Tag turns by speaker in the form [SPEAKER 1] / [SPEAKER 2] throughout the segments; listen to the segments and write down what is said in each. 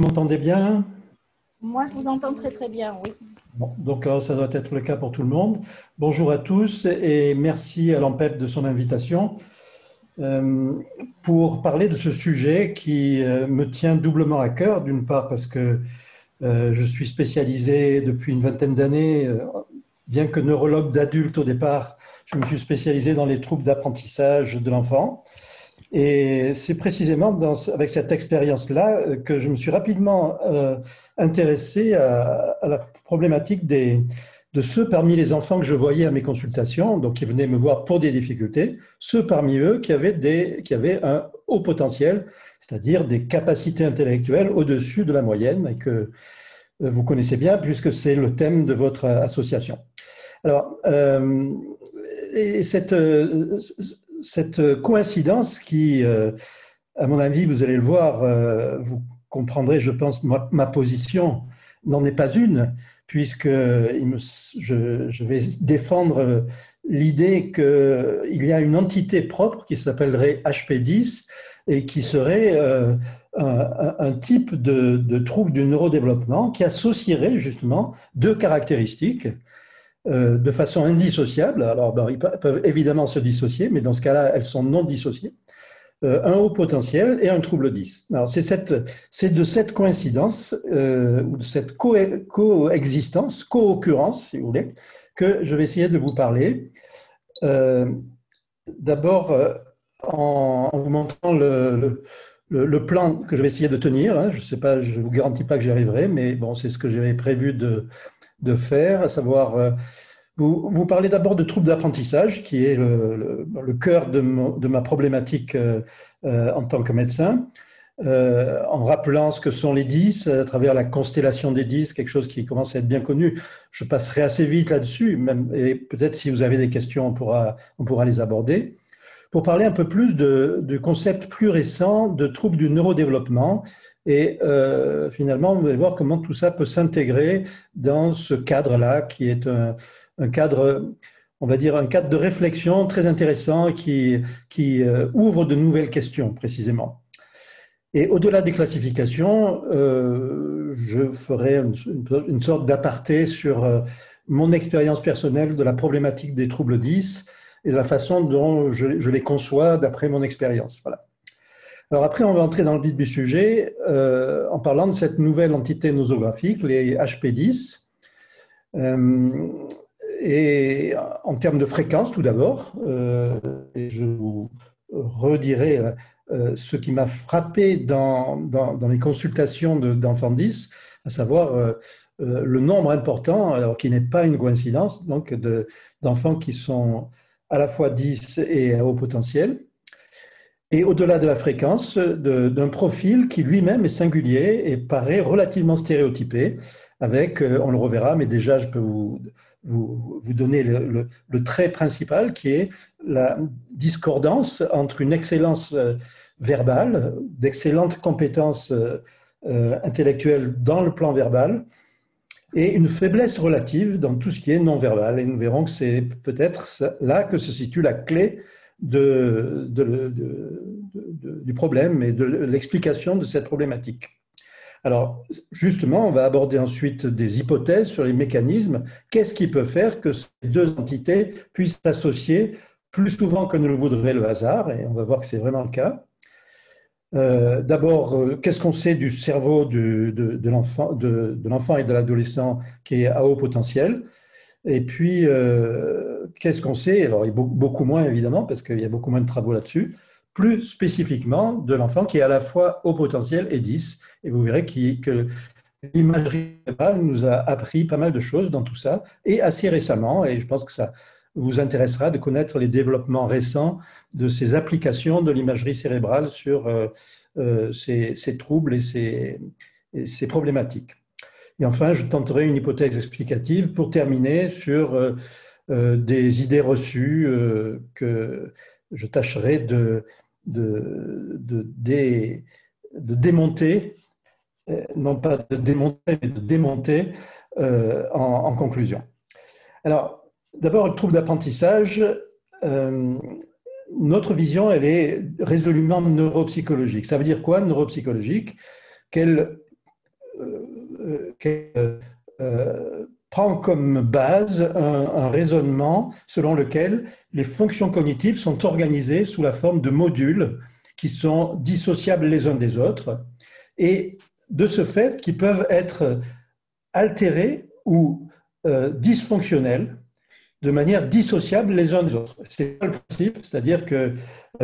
[SPEAKER 1] Vous m'entendez bien?
[SPEAKER 2] Moi, je vous entends très très bien, oui.
[SPEAKER 1] Bon, donc ça doit être le cas pour tout le monde. Bonjour à tous et merci à l'AMPEP de son invitation euh, pour parler de ce sujet qui me tient doublement à cœur. D'une part parce que je suis spécialisé depuis une vingtaine d'années, bien que neurologue d'adulte au départ, je me suis spécialisé dans les troubles d'apprentissage de l'enfant. Et c'est précisément avec cette expérience-là que je me suis rapidement intéressé à la problématique de ceux parmi les enfants que je voyais à mes consultations, donc qui venaient me voir pour des difficultés, ceux parmi eux qui avaient un haut potentiel, c'est-à-dire des capacités intellectuelles au-dessus de la moyenne et que vous connaissez bien puisque c'est le thème de votre association. Alors, et cette coïncidence qui, à mon avis, vous allez le voir, vous comprendrez, je pense, ma position n'en est pas une, puisque je vais défendre l'idée qu'il y a une entité propre qui s'appellerait HP10 et qui serait un type de trouble du neurodéveloppement qui associerait justement deux caractéristiques de façon indissociable. Alors, ben, ils peuvent évidemment se dissocier, mais dans ce cas-là, elles sont non dissociées. Un haut potentiel et un trouble 10. Alors, c'est de cette coïncidence, ou de cette coexistence, co-occurrence, si vous voulez, que je vais essayer de vous parler. D'abord, en vous montrant le plan que je vais essayer de tenir. Hein. Je sais pas, je ne vous garantis pas que j'y arriverai, mais bon, c'est ce que j'avais prévu de faire, à savoir, vous parlez d'abord de troubles d'apprentissage, qui est le cœur de ma problématique en tant que médecin, en rappelant ce que sont les 10 à travers la constellation des 10, quelque chose qui commence à être bien connu. Je passerai assez vite là-dessus, et peut-être si vous avez des questions, on pourra les aborder. Pour parler un peu plus du concept plus récent de troubles du neurodéveloppement. Et finalement, vous allez voir comment tout ça peut s'intégrer dans ce cadre-là, qui est un cadre, on va dire, un cadre de réflexion très intéressant qui ouvre de nouvelles questions, précisément. Et au-delà des classifications, je ferai une sorte d'aparté sur mon expérience personnelle de la problématique des troubles 10 et la façon dont je les conçois d'après mon expérience. Voilà. Alors après, on va entrer dans le vif du sujet en parlant de cette nouvelle entité nosographique, les HP10. Et en termes de fréquence, tout d'abord, et je vous redirai ce qui m'a frappé dans les consultations d'enfants 10, à savoir le nombre important, alors qui n'est pas une coïncidence, donc d'enfants qui sont à la fois 10 et à haut potentiel. Et au-delà de la fréquence, d'un profil qui lui-même est singulier et paraît relativement stéréotypé, avec, on le reverra, mais déjà je peux vous donner le trait principal qui est la discordance entre une excellence verbale, d'excellentes compétences intellectuelles dans le plan verbal, et une faiblesse relative dans tout ce qui est non-verbal. Et nous verrons que c'est peut-être là que se situe la clé du problème et de l'explication de cette problématique. Alors, justement, on va aborder ensuite des hypothèses sur les mécanismes. Qu'est-ce qui peut faire que ces deux entités puissent s'associer plus souvent que ne le voudrait le hasard? Et on va voir que c'est vraiment le cas. D'abord, qu'est-ce qu'on sait du cerveau de l'enfant et de l'adolescent qui est à haut potentiel? Et puis, qu'est-ce qu'on sait? Alors, il y a beaucoup moins, évidemment, parce qu'il y a beaucoup moins de travaux là-dessus. Plus spécifiquement, de l'enfant qui est à la fois haut potentiel et 10. Et vous verrez que l'imagerie nous a appris pas mal de choses dans tout ça, et assez récemment, et je pense que ça vous intéressera de connaître les développements récents de ces applications de l'imagerie cérébrale sur ces troubles et ces problématiques. Et enfin, je tenterai une hypothèse explicative pour terminer sur des idées reçues que je tâcherai de démonter, non pas de démonter, mais de démonter en conclusion. Alors, d'abord, le trouble d'apprentissage, notre vision, elle est résolument neuropsychologique. Ça veut dire quoi, neuropsychologique? prend comme base un raisonnement selon lequel les fonctions cognitives sont organisées sous la forme de modules qui sont dissociables les uns des autres et de ce fait qui peuvent être altérés ou dysfonctionnels de manière dissociable les uns des autres. C'est le principe, c'est-à-dire que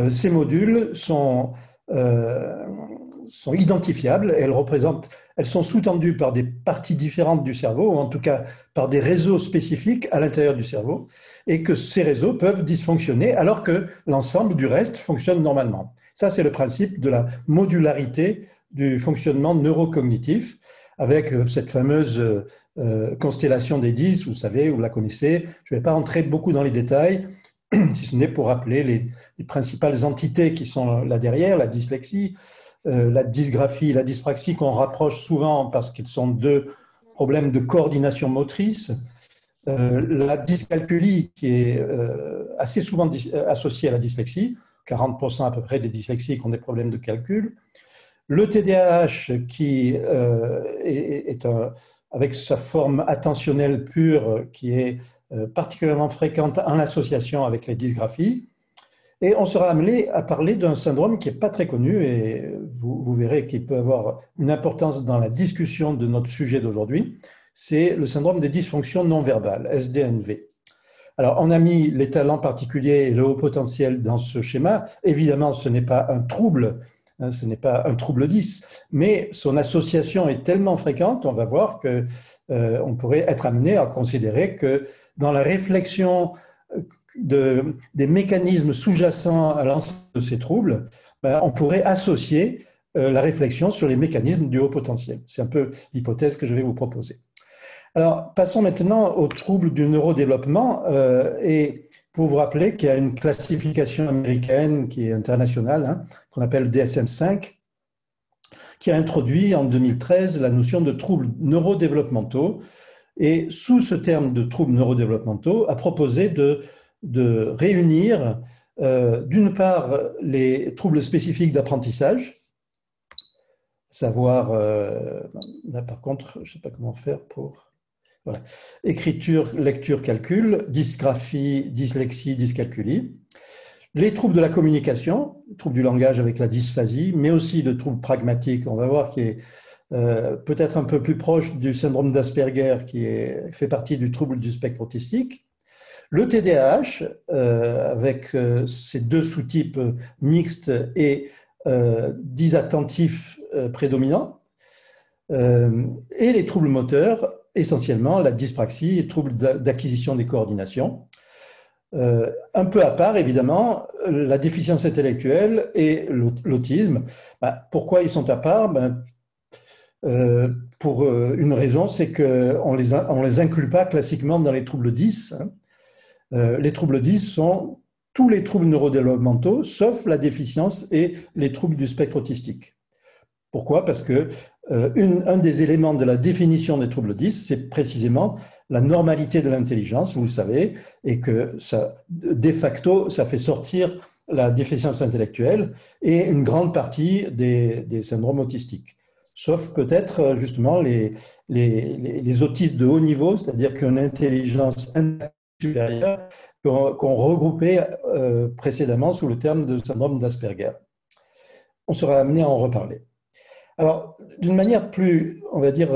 [SPEAKER 1] ces modules sont identifiables, elles sont sous-tendues par des parties différentes du cerveau, ou en tout cas par des réseaux spécifiques à l'intérieur du cerveau, et que ces réseaux peuvent dysfonctionner alors que l'ensemble du reste fonctionne normalement. Ça, c'est le principe de la modularité du fonctionnement neurocognitif, avec cette fameuse constellation des 10, vous savez, vous la connaissez. Je ne vais pas rentrer beaucoup dans les détails, si ce n'est pour rappeler les principales entités qui sont là derrière, la dyslexie, la dysgraphie, la dyspraxie qu'on rapproche souvent parce qu'ils sont deux problèmes de coordination motrice, la dyscalculie qui est assez souvent associée à la dyslexie, 40% à peu près des dyslexiques ont des problèmes de calcul, le TDAH qui est avec sa forme attentionnelle pure qui est particulièrement fréquente en association avec les dysgraphies. Et on sera amené à parler d'un syndrome qui n'est pas très connu et vous verrez qu'il peut avoir une importance dans la discussion de notre sujet d'aujourd'hui. C'est le syndrome des dysfonctions non verbales, SDNV. Alors, on a mis les talents particuliers et le haut potentiel dans ce schéma. Évidemment, ce n'est pas un trouble, ce n'est pas un trouble 10, mais son association est tellement fréquente, on va voir qu'on pourrait être amené à considérer que dans la réflexion des mécanismes sous-jacents à l'ensemble de ces troubles, on pourrait associer la réflexion sur les mécanismes du haut potentiel. C'est un peu l'hypothèse que je vais vous proposer. Alors, passons maintenant aux troubles du neurodéveloppement et pour vous rappeler qu'il y a une classification américaine qui est internationale, qu'on appelle DSM-5, qui a introduit en 2013 la notion de troubles neurodéveloppementaux et sous ce terme de troubles neurodéveloppementaux a proposé de réunir d'une part les troubles spécifiques d'apprentissage, savoir, là par contre, je ne sais pas comment faire pour... Voilà. Écriture, lecture, calcul, dysgraphie, dyslexie, dyscalculie. Les troubles de la communication, troubles du langage avec la dysphasie, mais aussi le trouble pragmatique, on va voir, qui est peut-être un peu plus proche du syndrome d'Asperger, qui fait partie du trouble du spectre autistique. Le TDAH, avec ces deux sous-types mixtes et disattentifs prédominants, et les troubles moteurs, essentiellement la dyspraxie et troubles d'acquisition des coordinations. Un peu à part, évidemment, la déficience intellectuelle et l'autisme. Pourquoi ils sont à part? Pour une raison, c'est qu'on ne les inclut pas classiquement dans les troubles 10. Les troubles 10 sont tous les troubles neurodéveloppementaux, sauf la déficience et les troubles du spectre autistique. Pourquoi? Parce que un des éléments de la définition des troubles 10, c'est précisément la normalité de l'intelligence, vous le savez, et que ça, de facto, ça fait sortir la déficience intellectuelle et une grande partie des syndromes autistiques. Sauf peut-être justement les autistes de haut niveau, c'est-à-dire qu'une intelligence supérieure qu'on regroupait précédemment sous le terme de syndrome d'Asperger. On sera amené à en reparler. Alors, d'une manière plus, on va dire,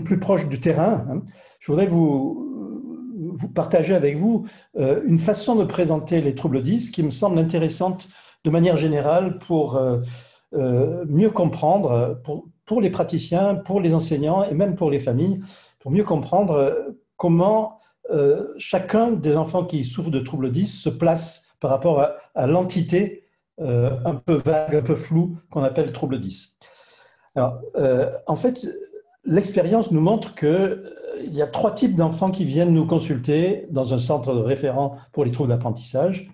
[SPEAKER 1] plus proche du terrain, je voudrais vous partager avec vous une façon de présenter les troubles 10 qui me semble intéressante de manière générale pour mieux comprendre, pour les praticiens, pour les enseignants et même pour les familles, pour mieux comprendre comment chacun des enfants qui souffrent de troubles 10 se place par rapport à l'entité un peu vague, un peu floue qu'on appelle trouble 10. Alors, en fait, l'expérience nous montre qu'il y a 3 types d'enfants qui viennent nous consulter dans un centre de référent pour les troubles d'apprentissage.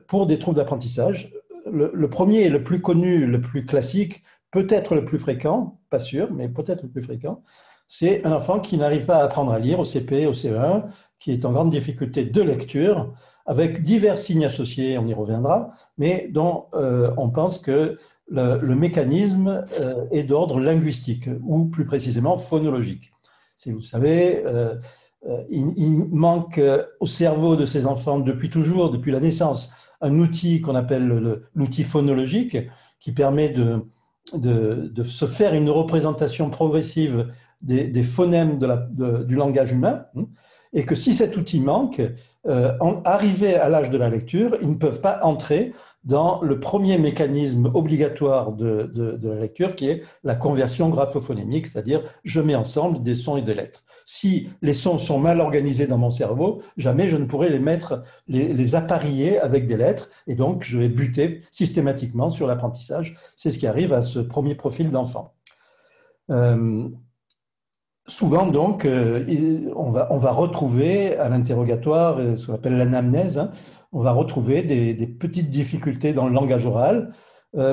[SPEAKER 1] Pour des troubles d'apprentissage, le premier est le plus connu, le plus classique, peut-être le plus fréquent, pas sûr, mais peut-être le plus fréquent, c'est un enfant qui n'arrive pas à apprendre à lire au CP, au CE1, qui est en grande difficulté de lecture, avec divers signes associés, on y reviendra, mais dont on pense que le mécanisme est d'ordre linguistique, ou plus précisément phonologique. Si vous savez, il manque au cerveau de ces enfants depuis toujours, depuis la naissance, un outil qu'on appelle l'outil phonologique, qui permet de se faire une représentation progressive des phonèmes du langage humain, et que si cet outil manque, arrivé à l'âge de la lecture, ils ne peuvent pas entrer dans le premier mécanisme obligatoire de la lecture, qui est la conversion graphophonemique, c'est-à-dire je mets ensemble des sons et des lettres. Si les sons sont mal organisés dans mon cerveau, jamais je ne pourrai les appareiller avec des lettres, et donc je vais buter systématiquement sur l'apprentissage. C'est ce qui arrive à ce premier profil d'enfant. Souvent, donc, on va retrouver à l'interrogatoire ce qu'on appelle l'anamnèse, on va retrouver des petites difficultés dans le langage oral,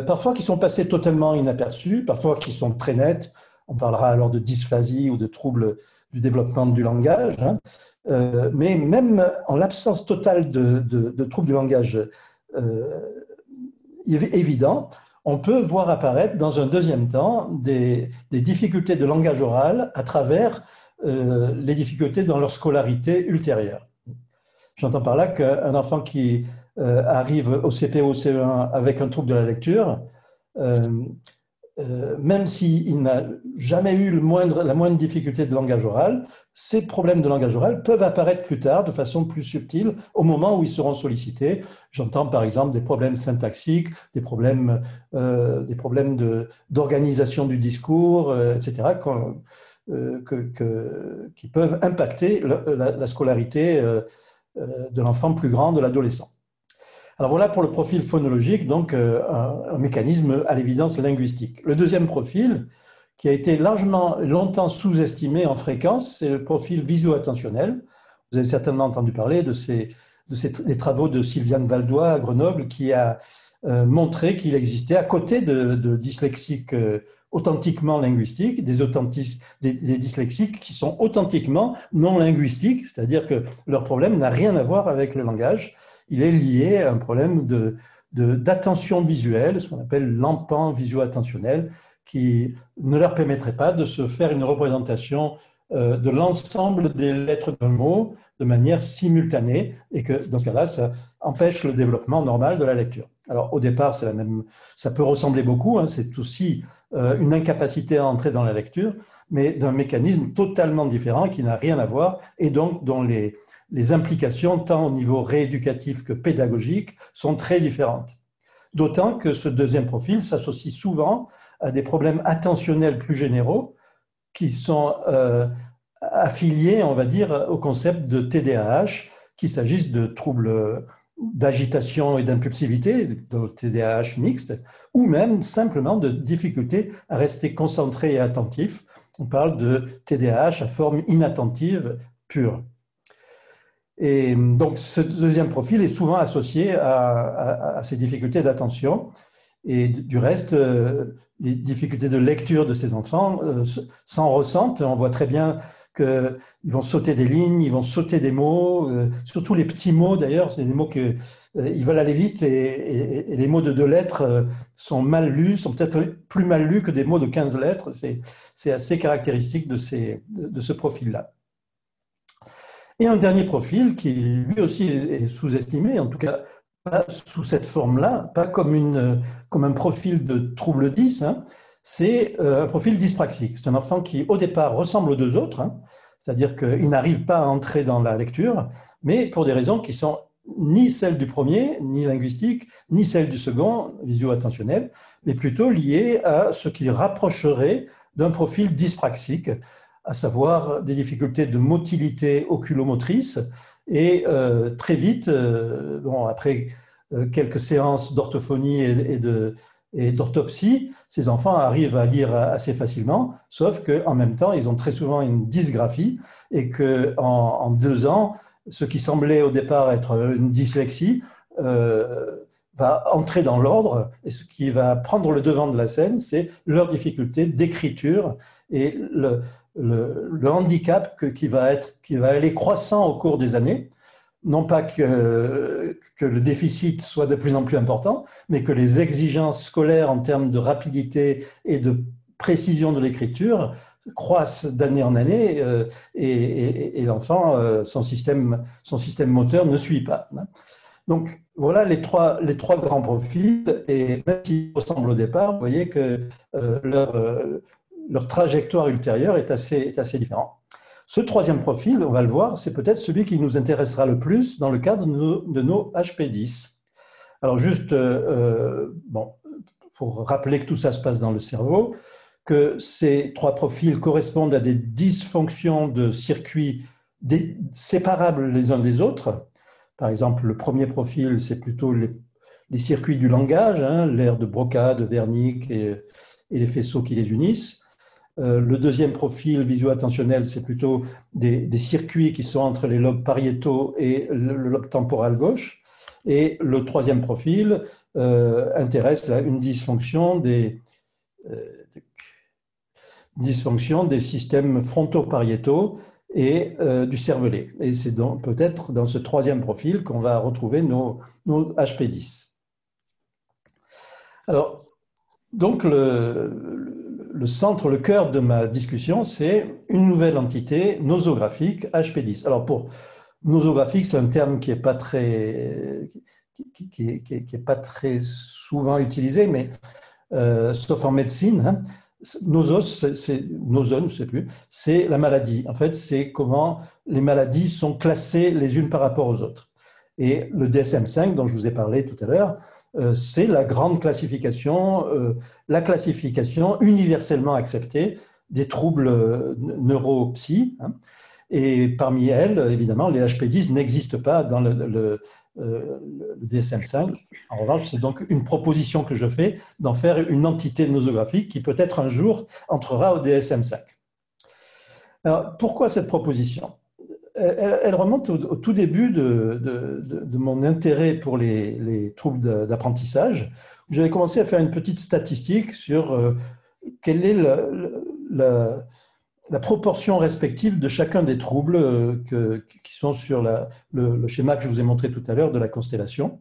[SPEAKER 1] parfois qui sont passées totalement inaperçues, parfois qui sont très nettes. On parlera alors de dysphasie ou de troubles du développement du langage. Mais même en l'absence totale de troubles du langage évidents, on peut voir apparaître dans un deuxième temps des difficultés de langage oral à travers les difficultés dans leur scolarité ultérieure. J'entends par là qu'un enfant qui arrive au CP ou au CE1 avec un trouble de la lecture, même s'il n'a jamais eu la moindre difficulté de langage oral, ces problèmes de langage oral peuvent apparaître plus tard de façon plus subtile au moment où ils seront sollicités. J'entends par exemple des problèmes syntaxiques, des problèmes d'organisation du discours, etc., qui peuvent impacter la scolarité de l'enfant plus grand, de l'adolescent. Alors voilà pour le profil phonologique, donc un mécanisme à l'évidence linguistique. Le deuxième profil, qui a été longtemps sous-estimé en fréquence, c'est le profil visio-attentionnel. Vous avez certainement entendu parler des travaux de Sylviane Valdois à Grenoble, qui a montré qu'il existait, à côté de dyslexiques authentiquement linguistiques, des dyslexiques qui sont authentiquement non linguistiques, c'est-à-dire que leur problème n'a rien à voir avec le langage. Il est lié à un problème d'attention visuelle, ce qu'on appelle l'empant visio-attentionnel, qui ne leur permettrait pas de se faire une représentation de l'ensemble des lettres d'un mot de manière simultanée, et que dans ce cas-là, ça empêche le développement normal de la lecture. Alors au départ, ça peut ressembler beaucoup, c'est aussi une incapacité à entrer dans la lecture, mais d'un mécanisme totalement différent qui n'a rien à voir, et donc dont les implications, tant au niveau rééducatif que pédagogique, sont très différentes. D'autant que ce deuxième profil s'associe souvent à des problèmes attentionnels plus généraux qui sont affiliés, on va dire, au concept de TDAH, qu'il s'agisse de troubles d'agitation et d'impulsivité, de TDAH mixte, ou même simplement de difficultés à rester concentré et attentif. On parle de TDAH à forme inattentive pure. Et donc, ce deuxième profil est souvent associé à ces difficultés d'attention. Et du reste, les difficultés de lecture de ces enfants s'en ressentent. On voit très bien qu'ils vont sauter des lignes, ils vont sauter des mots, surtout les petits mots d'ailleurs. C'est des mots qu'ils veulent aller vite, et les mots de 2 lettres sont mal lus, sont peut-être plus mal lus que des mots de 15 lettres. C'est assez caractéristique de ce profil-là. Et un dernier profil qui lui aussi est sous-estimé, en tout cas pas sous cette forme-là, pas comme un profil de trouble 10, c'est un profil dyspraxique. C'est un enfant qui au départ ressemble aux 2 autres, c'est-à-dire qu'il n'arrive pas à entrer dans la lecture, mais pour des raisons qui sont ni celles du premier, ni linguistique, ni celles du second, visio-attentionnel, mais plutôt liées à ce qui rapprocherait d'un profil dyspraxique, à savoir des difficultés de motilité oculomotrice, et très vite, après quelques séances d'orthophonie et d'orthopsie, ces enfants arrivent à lire assez facilement, sauf qu'en même temps, ils ont très souvent une dysgraphie, et qu'en 2 ans, ce qui semblait au départ être une dyslexie va entrer dans l'ordre, et ce qui va prendre le devant de la scène, c'est leur difficulté d'écriture et le handicap qui va aller croissant au cours des années. Non pas que le déficit soit de plus en plus important, mais que les exigences scolaires en termes de rapidité et de précision de l'écriture croissent d'année en année, et l'enfant, son système moteur ne suit pas. Donc voilà les trois grands profils, et même s'ils ressemblent au départ, vous voyez que leur trajectoire ultérieure est assez différente. Ce troisième profil, on va le voir, c'est peut-être celui qui nous intéressera le plus dans le cadre de nos HP10. Alors juste, pour rappeler que tout ça se passe dans le cerveau, que ces trois profils correspondent à des dysfonctions de circuits séparables les uns des autres. Par exemple, le premier profil, c'est plutôt les circuits du langage, hein, l'aire de Broca, de Wernicke et les faisceaux qui les unissent. Le deuxième profil visio-attentionnel, c'est plutôt des circuits qui sont entre les lobes pariétaux et le lobe temporal gauche. Et le troisième profil intéresse une dysfonction des systèmes fronto-pariétaux et du cervelet. Et c'est donc peut-être dans ce troisième profil qu'on va retrouver nos HP10. Alors, donc le centre, le cœur de ma discussion, c'est une nouvelle entité nosographique HP10. Alors pour nosographique, c'est un terme qui n'est pas pas très souvent utilisé, mais sauf en médecine, hein. Nosos, nosone, je ne sais plus, c'est la maladie. En fait, c'est comment les maladies sont classées les unes par rapport aux autres. Et le DSM-5, dont je vous ai parlé tout à l'heure, c'est la grande classification, la classification universellement acceptée des troubles neuropsy, hein. Et parmi elles, évidemment, les HP10 n'existent pas dans le DSM-5. En revanche, c'est donc une proposition que je fais d'en faire une entité nosographique qui peut-être un jour entrera au DSM-5. Alors, pourquoi cette proposition ? Elle remonte au tout début de mon intérêt pour les troubles d'apprentissage. J'avais commencé à faire une petite statistique sur quelle est la proportion respective de chacun des troubles qui sont sur le schéma que je vous ai montré tout à l'heure de la constellation.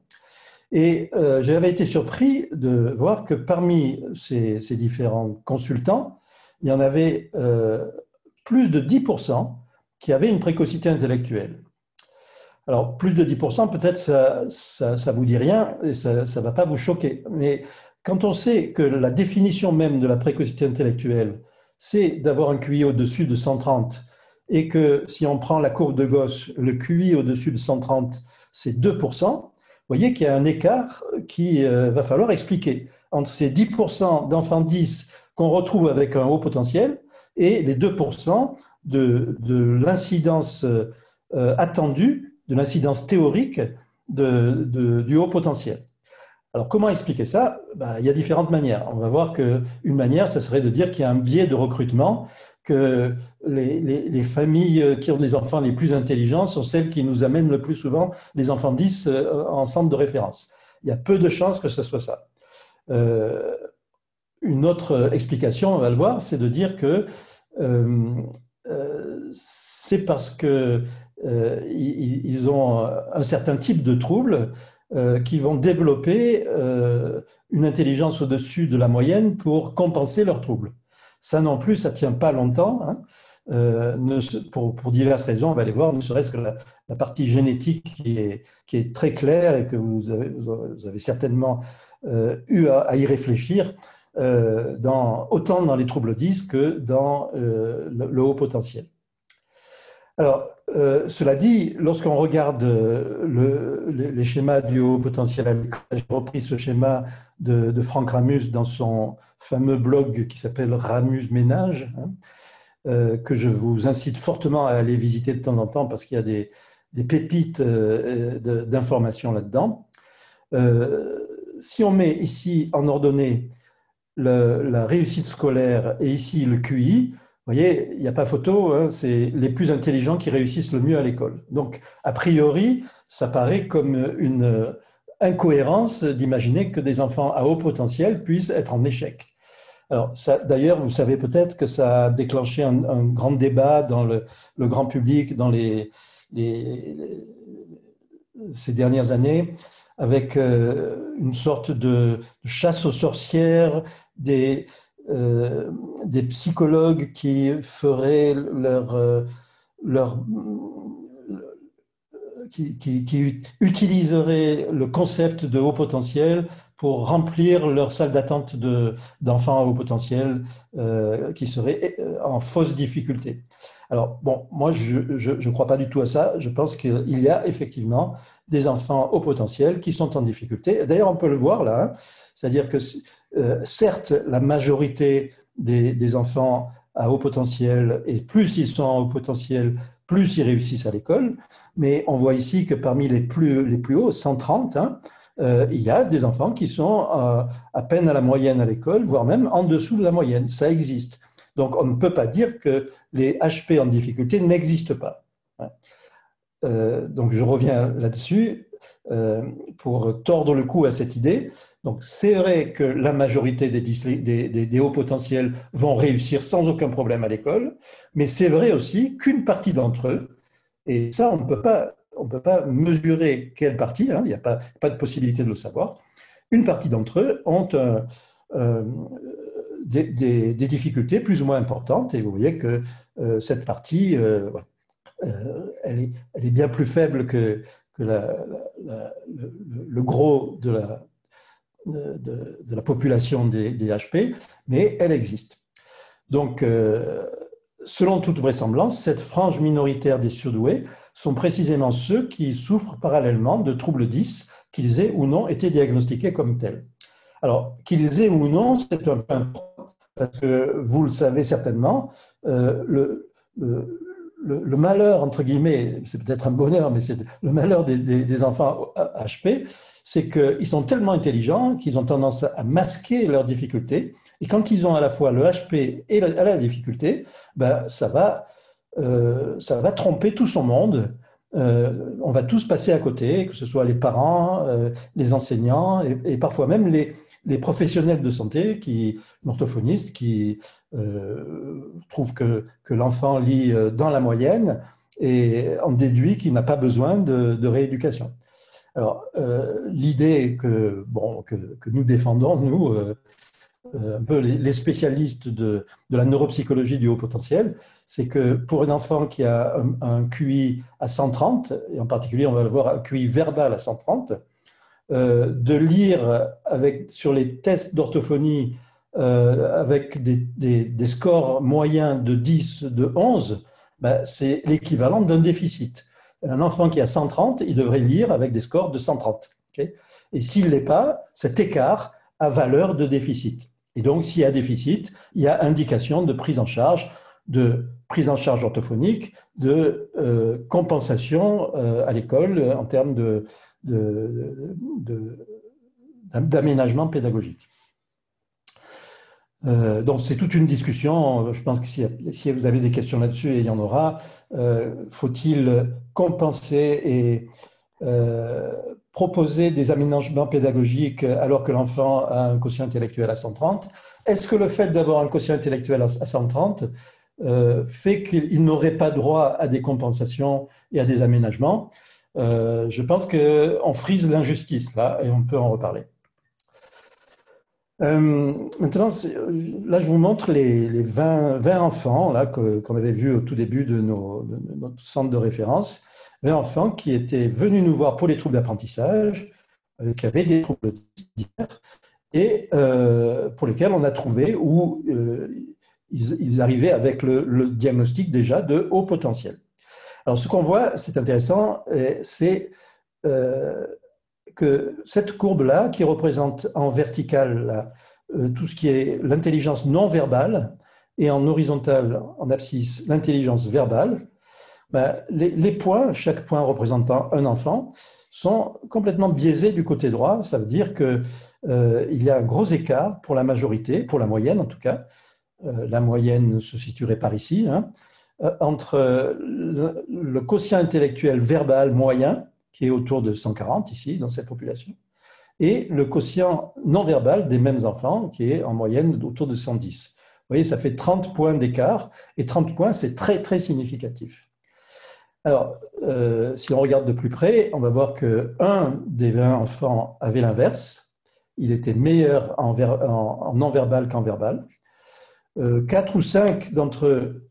[SPEAKER 1] Et j'avais été surpris de voir que parmi ces différents consultants, il y en avait plus de 10% qui avaient une précocité intellectuelle. Alors, plus de 10%, peut-être ça ne vous dit rien et ça ne va pas vous choquer. Mais quand on sait que la définition même de la précocité intellectuelle, c'est d'avoir un QI au-dessus de 130 et que si on prend la courbe de Gauss, le QI au-dessus de 130, c'est 2%, vous voyez qu'il y a un écart qui va falloir expliquer entre ces 10% d'enfants 10 qu'on retrouve avec un haut potentiel et les 2% de l'incidence attendue, de l'incidence théorique du haut potentiel. Alors, comment expliquer ça ? Il y a différentes manières. On va voir qu'une manière, ça serait de dire qu'il y a un biais de recrutement, que les familles qui ont des enfants les plus intelligents sont celles qui nous amènent le plus souvent les enfants 10 en centre de référence. Il y a peu de chances que ce soit ça. Une autre explication, on va le voir, c'est de dire que c'est parce qu'ils ont un certain type de trouble qui vont développer une intelligence au-dessus de la moyenne pour compenser leurs troubles. Ça non plus, ça ne tient pas longtemps, hein. Pour diverses raisons, on va les voir, ne serait-ce que la partie génétique qui est très claire et que vous avez certainement eu à y réfléchir, autant dans les troubles 10 que dans le haut potentiel. Alors, cela dit, lorsqu'on regarde les schémas du haut potentiel, j'ai repris ce schéma de Franck Ramus dans son fameux blog qui s'appelle Ramus Ménage, hein, que je vous incite fortement à aller visiter de temps en temps parce qu'il y a des pépites d'informations là-dedans. Si on met ici en ordonnée la réussite scolaire et ici le QI, vous voyez, il n'y a pas photo, hein, c'est les plus intelligents qui réussissent le mieux à l'école. Donc, a priori, ça paraît comme incohérence d'imaginer que des enfants à haut potentiel puissent être en échec. Alors, d'ailleurs, vous savez peut-être que ça a déclenché un grand débat dans le grand public dans ces dernières années, avec une sorte de chasse aux sorcières, des psychologues qui feraient qui utiliseraient le concept de haut potentiel pour remplir leur salle d'attente d'enfants à haut potentiel qui seraient en fausse difficulté. Alors, bon, moi, je ne crois pas du tout à ça. Je pense qu'il y a effectivement des enfants au potentiel qui sont en difficulté. D'ailleurs, on peut le voir là. Hein. C'est-à-dire que, certes, la majorité des enfants à haut potentiel, et plus ils sont à haut potentiel, plus ils réussissent à l'école. Mais on voit ici que parmi les plus hauts, 130, hein, il y a des enfants qui sont à peine à la moyenne à l'école, voire même en dessous de la moyenne. Ça existe. Donc, on ne peut pas dire que les HP en difficulté n'existent pas. Donc, je reviens là-dessus pour tordre le cou à cette idée. Donc, c'est vrai que la majorité des hauts potentiels vont réussir sans aucun problème à l'école, mais c'est vrai aussi qu'une partie d'entre eux, et ça, on ne peut pas mesurer quelle partie, hein, il n'y a pas de possibilité de le savoir, une partie d'entre eux ont des difficultés plus ou moins importantes, et vous voyez que cette partie, elle est bien plus faible que le gros de la population des HP, mais elle existe. Donc, selon toute vraisemblance, cette frange minoritaire des surdoués sont précisément ceux qui souffrent parallèlement de troubles 10, qu'ils aient ou non été diagnostiqués comme tels. Alors, qu'ils aient ou non, c'est un peu important, parce que vous le savez certainement, le malheur, entre guillemets, c'est peut-être un bonheur, mais c'est le malheur des enfants HP, c'est qu'ils sont tellement intelligents qu'ils ont tendance à masquer leurs difficultés. Et quand ils ont à la fois le HP et la difficulté, ben, ça va tromper tout son monde. On va tous passer à côté, que ce soit les parents, les enseignants et parfois même les professionnels de santé, orthophonistes, qui trouvent que l'enfant lit dans la moyenne et en déduit qu'il n'a pas besoin de rééducation. Alors, l'idée que nous défendons, nous, un peu les spécialistes de la neuropsychologie du haut potentiel, c'est que pour un enfant qui a un QI à 130, et en particulier on va le voir un QI verbal à 130, de lire sur les tests d'orthophonie avec des scores moyens de 10, de 11, ben, c'est l'équivalent d'un déficit. Un enfant qui a 130, il devrait lire avec des scores de 130. Okay, et s'il ne l'est pas, cet écart a valeur de déficit. Et donc, s'il y a déficit, il y a indication de prise en charge orthophonique, de compensation à l'école en termes d'aménagement pédagogique. Donc, c'est toute une discussion. Je pense que si vous avez des questions là-dessus, et il y en aura, faut-il compenser et proposer des aménagements pédagogiques alors que l'enfant a un quotient intellectuel à 130? Est-ce que le fait d'avoir un quotient intellectuel à 130 fait qu'il n'aurait pas droit à des compensations et à des aménagements? Je pense qu'on frise l'injustice là, et on peut en reparler. Maintenant, là, je vous montre les 20 enfants là, qu'on avait vus au tout début de notre centre de référence. 20 enfants qui étaient venus nous voir pour les troubles d'apprentissage, qui avaient des troubles divers, et pour lesquels on a trouvé où ils arrivaient avec le diagnostic déjà de haut potentiel. Alors, ce qu'on voit, c'est intéressant, c'est que cette courbe-là, qui représente en vertical là, tout ce qui est l'intelligence non verbale, et en horizontal, en abscisse, l'intelligence verbale, ben, les points, chaque point représentant un enfant, sont complètement biaisés du côté droit. Ça veut dire qu'il y a un gros écart pour la majorité, pour la moyenne en tout cas. La moyenne se situerait par ici, hein, entre le quotient intellectuel verbal moyen, qui est autour de 140 ici, dans cette population, et le quotient non verbal des mêmes enfants, qui est en moyenne autour de 110. Vous voyez, ça fait 30 points d'écart, et 30 points, c'est très, très significatif. Alors, si on regarde de plus près, on va voir qu'un des 20 enfants avait l'inverse. Il était meilleur en non-verbal qu'en verbal. 4 ou 5 d'entre eux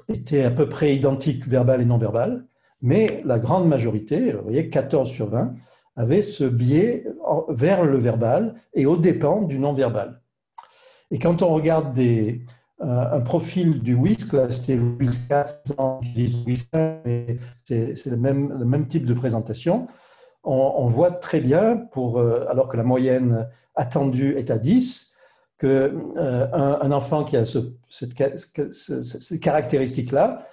[SPEAKER 1] étaient à peu près identiques, verbal et non-verbal, mais la grande majorité, vous voyez, 14 sur 20, avait ce biais vers le verbal et aux dépens du non-verbal. Et quand on regarde un profil du WISC, là c'était le WISC 4, mais c'est le même type de présentation, on voit très bien, alors que la moyenne attendue est à 10, qu'un enfant qui a ces caractéristiques-là,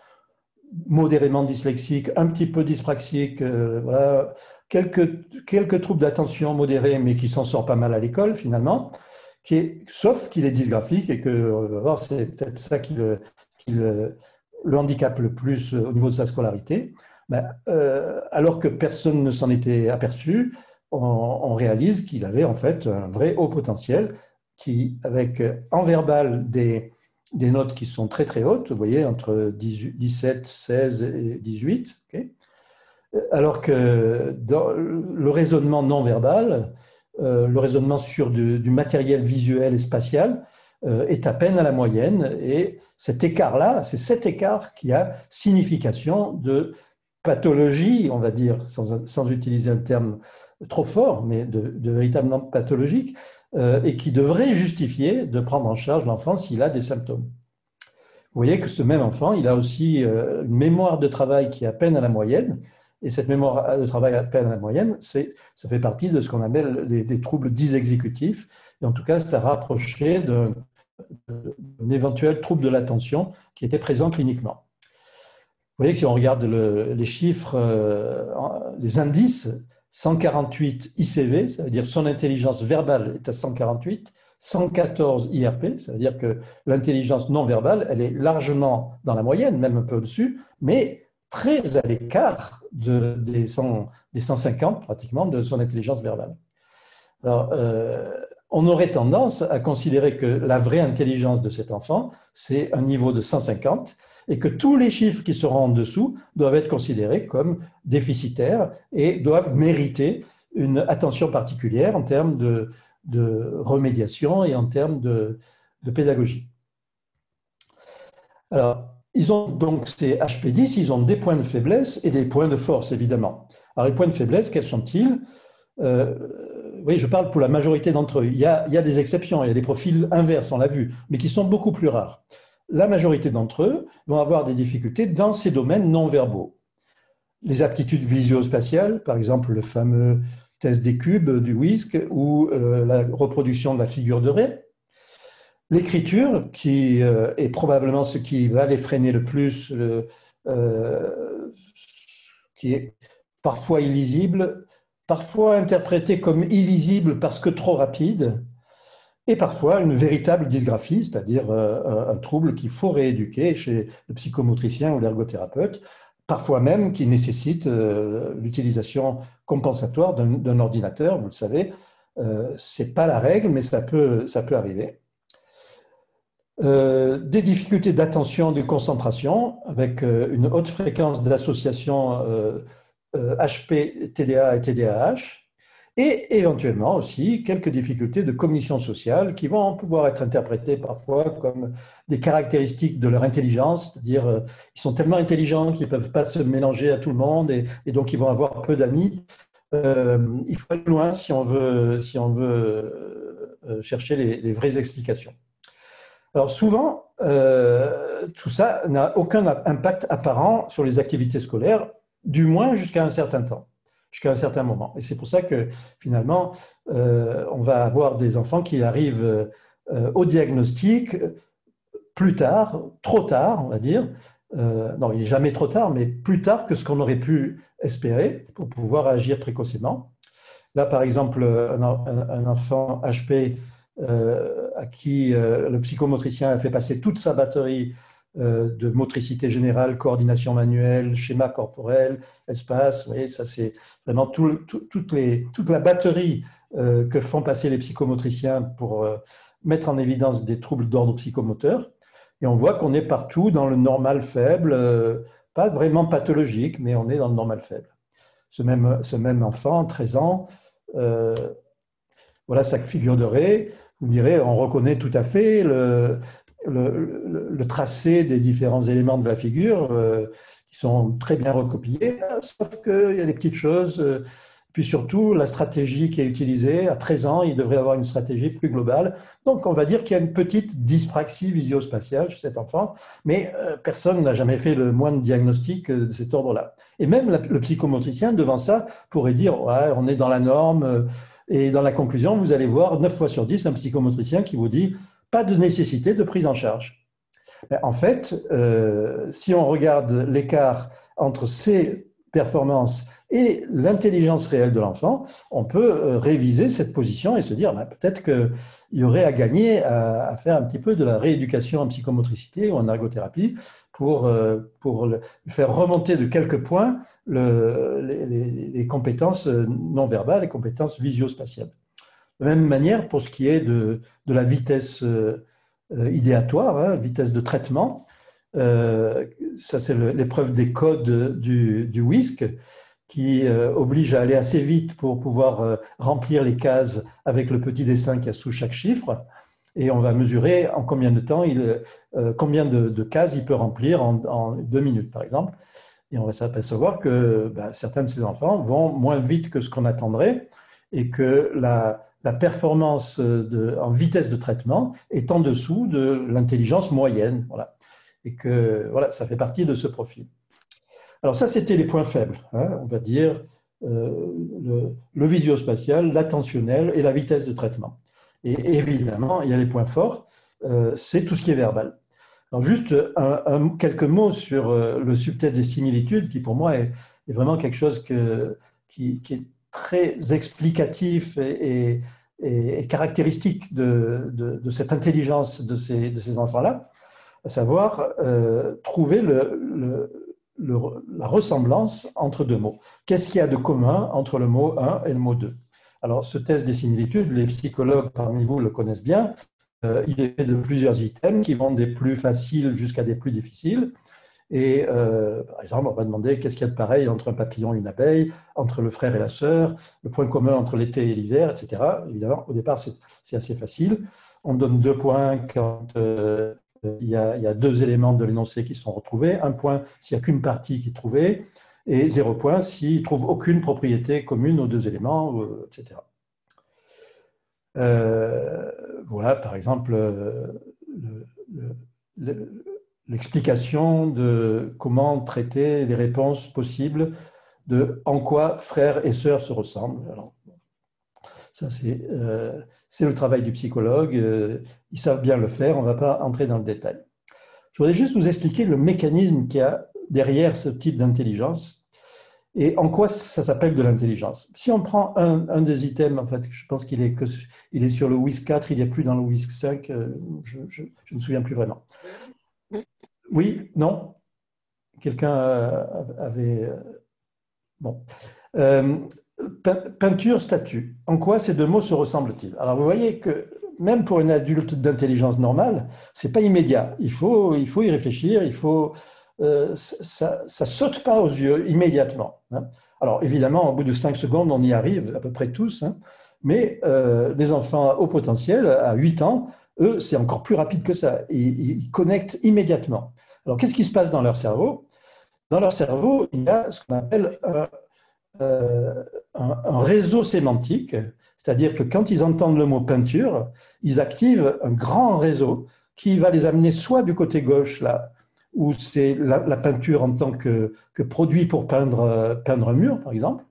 [SPEAKER 1] modérément dyslexique, un petit peu dyspraxique, voilà, quelques troubles d'attention modérés, mais qui s'en sort pas mal à l'école finalement, sauf qu'il est dysgraphique et que c'est peut-être ça qui le handicape le plus au niveau de sa scolarité. Alors que personne ne s'en était aperçu, on réalise qu'il avait en fait un vrai haut potentiel avec en verbal des notes qui sont très très hautes, vous voyez, entre 17, 16 et 18, okay, alors que dans le raisonnement non verbal, le raisonnement sur du matériel visuel et spatial est à peine à la moyenne, et cet écart-là, c'est cet écart qui a signification de pathologie, on va dire, sans utiliser un terme trop fort, mais de véritablement pathologique, et qui devrait justifier de prendre en charge l'enfant s'il a des symptômes. Vous voyez que ce même enfant, il a aussi une mémoire de travail qui est à peine à la moyenne, et cette mémoire de travail à peine à la moyenne, ça fait partie de ce qu'on appelle des troubles dys exécutifs, et en tout cas, c'est à rapprocher d'un éventuel trouble de l'attention qui était présent cliniquement. Vous voyez que si on regarde les chiffres, les indices, 148 ICV, ça veut dire son intelligence verbale est à 148, 114 IRP, ça veut dire que l'intelligence non verbale, elle est largement dans la moyenne, même un peu au-dessus, mais très à l'écart des 150 pratiquement de son intelligence verbale. Alors, on aurait tendance à considérer que la vraie intelligence de cet enfant, c'est un niveau de 150, et que tous les chiffres qui seront en dessous doivent être considérés comme déficitaires et doivent mériter une attention particulière en termes de remédiation et en termes de pédagogie. Alors, ils ont donc ces HP10, ils ont des points de faiblesse et des points de force, évidemment. Alors, les points de faiblesse, quels sont-ils ? Oui, je parle pour la majorité d'entre eux. Il y a des exceptions, il y a des profils inverses, on l'a vu, mais qui sont beaucoup plus rares. La majorité d'entre eux vont avoir des difficultés dans ces domaines non verbaux. Les aptitudes visuospatiales, par exemple le fameux test des cubes du WISC ou la reproduction de la figure de Rey. L'écriture, qui est probablement ce qui va les freiner le plus, qui est parfois illisible, parfois interprété comme illisible parce que trop rapide, et parfois une véritable dysgraphie, c'est-à-dire un trouble qu'il faut rééduquer chez le psychomotricien ou l'ergothérapeute, parfois même qui nécessite l'utilisation compensatoire d'un ordinateur, vous le savez. Ce n'est pas la règle, mais ça peut arriver. Des difficultés d'attention, de concentration, avec une haute fréquence d'association HP, TDA et TDAH, et éventuellement aussi quelques difficultés de cognition sociale qui vont pouvoir être interprétées parfois comme des caractéristiques de leur intelligence, c'est-à-dire ils sont tellement intelligents qu'ils ne peuvent pas se mélanger à tout le monde et donc ils vont avoir peu d'amis. Il faut aller loin si on veut chercher les vraies explications. Alors souvent, tout ça n'a aucun impact apparent sur les activités scolaires, du moins jusqu'à un certain temps. Jusqu'à un certain moment. Et c'est pour ça que finalement, on va avoir des enfants qui arrivent au diagnostic plus tard, trop tard, on va dire. Non, il n'est jamais trop tard, mais plus tard que ce qu'on aurait pu espérer pour pouvoir agir précocement. Là, par exemple, un enfant HP à qui le psychomotricien a fait passer toute sa batterie de motricité générale, coordination manuelle, schéma corporel, espace. Vous voyez, ça c'est vraiment toute la batterie que font passer les psychomotriciens pour mettre en évidence des troubles d'ordre psychomoteur. Et on voit qu'on est partout dans le normal faible, pas vraiment pathologique, mais on est dans le normal faible. Ce même enfant, 13 ans, voilà sa figure de Ré. Vous me direz, on reconnaît tout à fait le tracé des différents éléments de la figure qui sont très bien recopiés, sauf qu'il y a des petites choses. Puis surtout, la stratégie qui est utilisée, à 13 ans, il devrait avoir une stratégie plus globale. Donc, on va dire qu'il y a une petite dyspraxie visio-spatiale chez cet enfant, mais personne n'a jamais fait le moindre diagnostic de cet ordre-là. Et même le psychomotricien, devant ça, pourrait dire, ouais, on est dans la norme. Et dans la conclusion, vous allez voir 9 fois sur 10 un psychomotricien qui vous dit, pas de nécessité de prise en charge. En fait, si on regarde l'écart entre ces performance et l'intelligence réelle de l'enfant, on peut réviser cette position et se dire peut-être qu'il y aurait à gagner à faire un petit peu de la rééducation en psychomotricité ou en ergothérapie pour faire remonter de quelques points les compétences non verbales, les compétences visio-spatiales. De la même manière, pour ce qui est de la vitesse idéatoire, vitesse de traitement, ça c'est l'épreuve des codes du WISC qui oblige à aller assez vite pour pouvoir remplir les cases avec le petit dessin qu'il y a sous chaque chiffre. Et on va mesurer en combien de temps, combien de cases il peut remplir en 2 minutes, par exemple. Et on va s'apercevoir que certains de ces enfants vont moins vite que ce qu'on attendrait et que la performance en vitesse de traitement est en dessous de l'intelligence moyenne. Voilà. Et que voilà, ça fait partie de ce profil. Alors ça, c'était les points faibles, on va dire le visio-spatial, l'attentionnel et la vitesse de traitement. Et évidemment, il y a les points forts, c'est tout ce qui est verbal. Alors juste quelques mots sur le subtest des similitudes, qui pour moi est vraiment quelque chose qui est très explicatif et caractéristique de cette intelligence de ces enfants-là, à savoir trouver la ressemblance entre deux mots. Qu'est-ce qu'il y a de commun entre le mot 1 et le mot 2? Alors, ce test des similitudes, les psychologues parmi vous le connaissent bien. Il est fait de plusieurs items qui vont des plus faciles jusqu'à des plus difficiles. Et par exemple, on va demander qu'est-ce qu'il y a de pareil entre un papillon et une abeille, entre le frère et la sœur, le point commun entre l'été et l'hiver, etc. Évidemment, au départ, c'est assez facile. On donne 2 points quand il y a 2 éléments de l'énoncé qui sont retrouvés, 1 point s'il n'y a qu'une partie qui est trouvée, et 0 point s'il ne trouve aucune propriété commune aux 2 éléments, etc. Voilà, par exemple, l'explication de comment traiter les réponses possibles de en quoi frères et sœurs se ressemblent. Alors, ça, c'est le travail du psychologue. Ils savent bien le faire. On ne va pas entrer dans le détail. Je voudrais juste vous expliquer le mécanisme qu'il y a derrière ce type d'intelligence et en quoi ça s'appelle de l'intelligence. Si on prend un des items, en fait, je pense qu'il est sur le WISC 4, il n'est plus dans le WISC 5, je ne me souviens plus vraiment. Oui, non? Quelqu'un avait... Bon. Peinture, statue. En quoi ces 2 mots se ressemblent-ils? Alors, vous voyez que même pour une adulte d'intelligence normale, ce n'est pas immédiat. Il faut y réfléchir, ça ne saute pas aux yeux immédiatement. Alors, évidemment, au bout de 5 secondes, on y arrive, à peu près tous, mais les enfants au potentiel, à 8 ans, eux, c'est encore plus rapide que ça. Ils connectent immédiatement. Alors, qu'est-ce qui se passe dans leur cerveau? Dans leur cerveau, il y a ce qu'on appelle un réseau sémantique, c'est-à-dire que quand ils entendent le mot peinture, ils activent un grand réseau qui va les amener soit du côté gauche, là, où c'est la peinture en tant que produit pour peindre un mur, par exemple,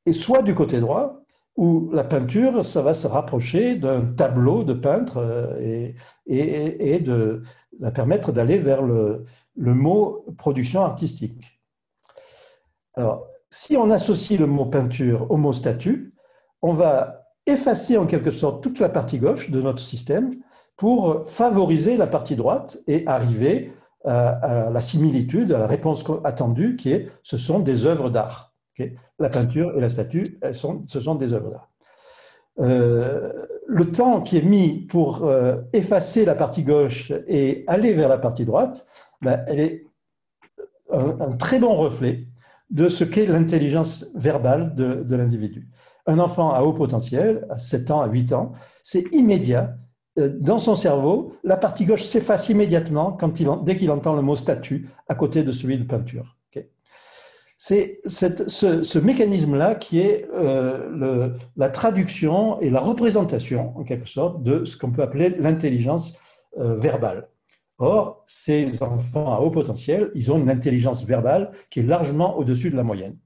[SPEAKER 1] et soit du côté droit, où la peinture, ça va se rapprocher d'un tableau de peintre et de la permettre d'aller vers le mot production artistique. Alors, si on associe le mot peinture au mot statue, on va effacer en quelque sorte toute la partie gauche de notre système pour favoriser la partie droite et arriver à la similitude, à la réponse attendue qui est ce sont des œuvres d'art. Okay, la peinture et la statue, ce sont des œuvres d'art. Le temps qui est mis pour effacer la partie gauche et aller vers la partie droite, ben, elle est un très bon reflet de ce qu'est l'intelligence verbale de l'individu. Un enfant à haut potentiel, à 7 ans, à 8 ans, c'est immédiat. Dans son cerveau, la partie gauche s'efface immédiatement dès qu'il entend le mot statue à côté de celui de peinture. Okay, c'est ce mécanisme-là qui est la traduction et la représentation, en quelque sorte, de ce qu'on peut appeler l'intelligence verbale. Or, ces enfants à haut potentiel, ils ont une intelligence verbale qui est largement au-dessus de la moyenne.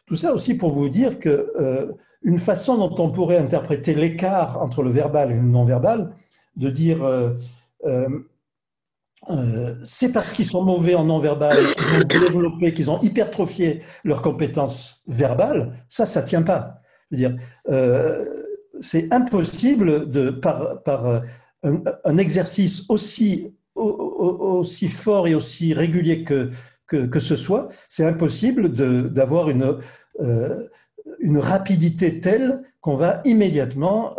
[SPEAKER 1] Tout ça aussi pour vous dire qu'une façon dont on pourrait interpréter l'écart entre le verbal et le non-verbal, de dire c'est parce qu'ils sont mauvais en non-verbal, qu'ils ont développé, qu'ils ont hypertrophié leurs compétences verbales, ça ne tient pas. Je veux dire, c'est impossible par un exercice aussi fort et aussi régulier que ce soit, c'est impossible d'avoir une rapidité telle qu'on va immédiatement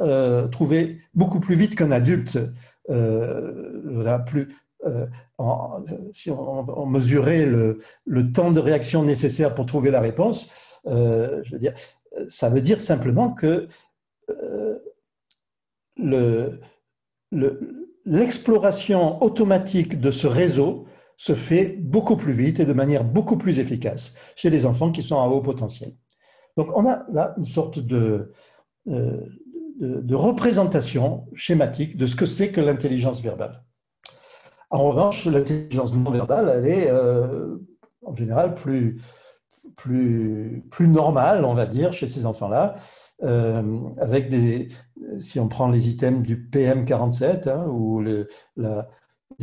[SPEAKER 1] trouver beaucoup plus vite qu'un adulte. Si on mesurait le temps de réaction nécessaire pour trouver la réponse, je veux dire, ça veut dire simplement que l'exploration automatique de ce réseau se fait beaucoup plus vite et de manière beaucoup plus efficace chez les enfants qui sont à haut potentiel. Donc, on a là une sorte de représentation schématique de ce que c'est que l'intelligence verbale. En revanche, l'intelligence non verbale, elle est en général plus normale, on va dire, chez ces enfants-là, avec si on prend les items du PM47 ou la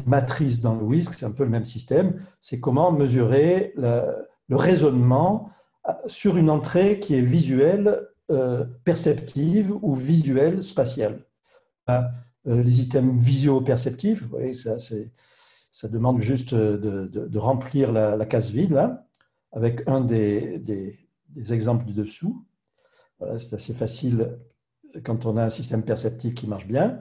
[SPEAKER 1] matrice dans le WISC, c'est un peu le même système, c'est comment mesurer le raisonnement sur une entrée qui est visuelle, perceptive ou visuelle spatiale. Les items visio-perceptifs, vous voyez, ça demande juste de remplir la case vide, là, avec un des exemples du dessous. Voilà, c'est assez facile quand on a un système perceptif qui marche bien.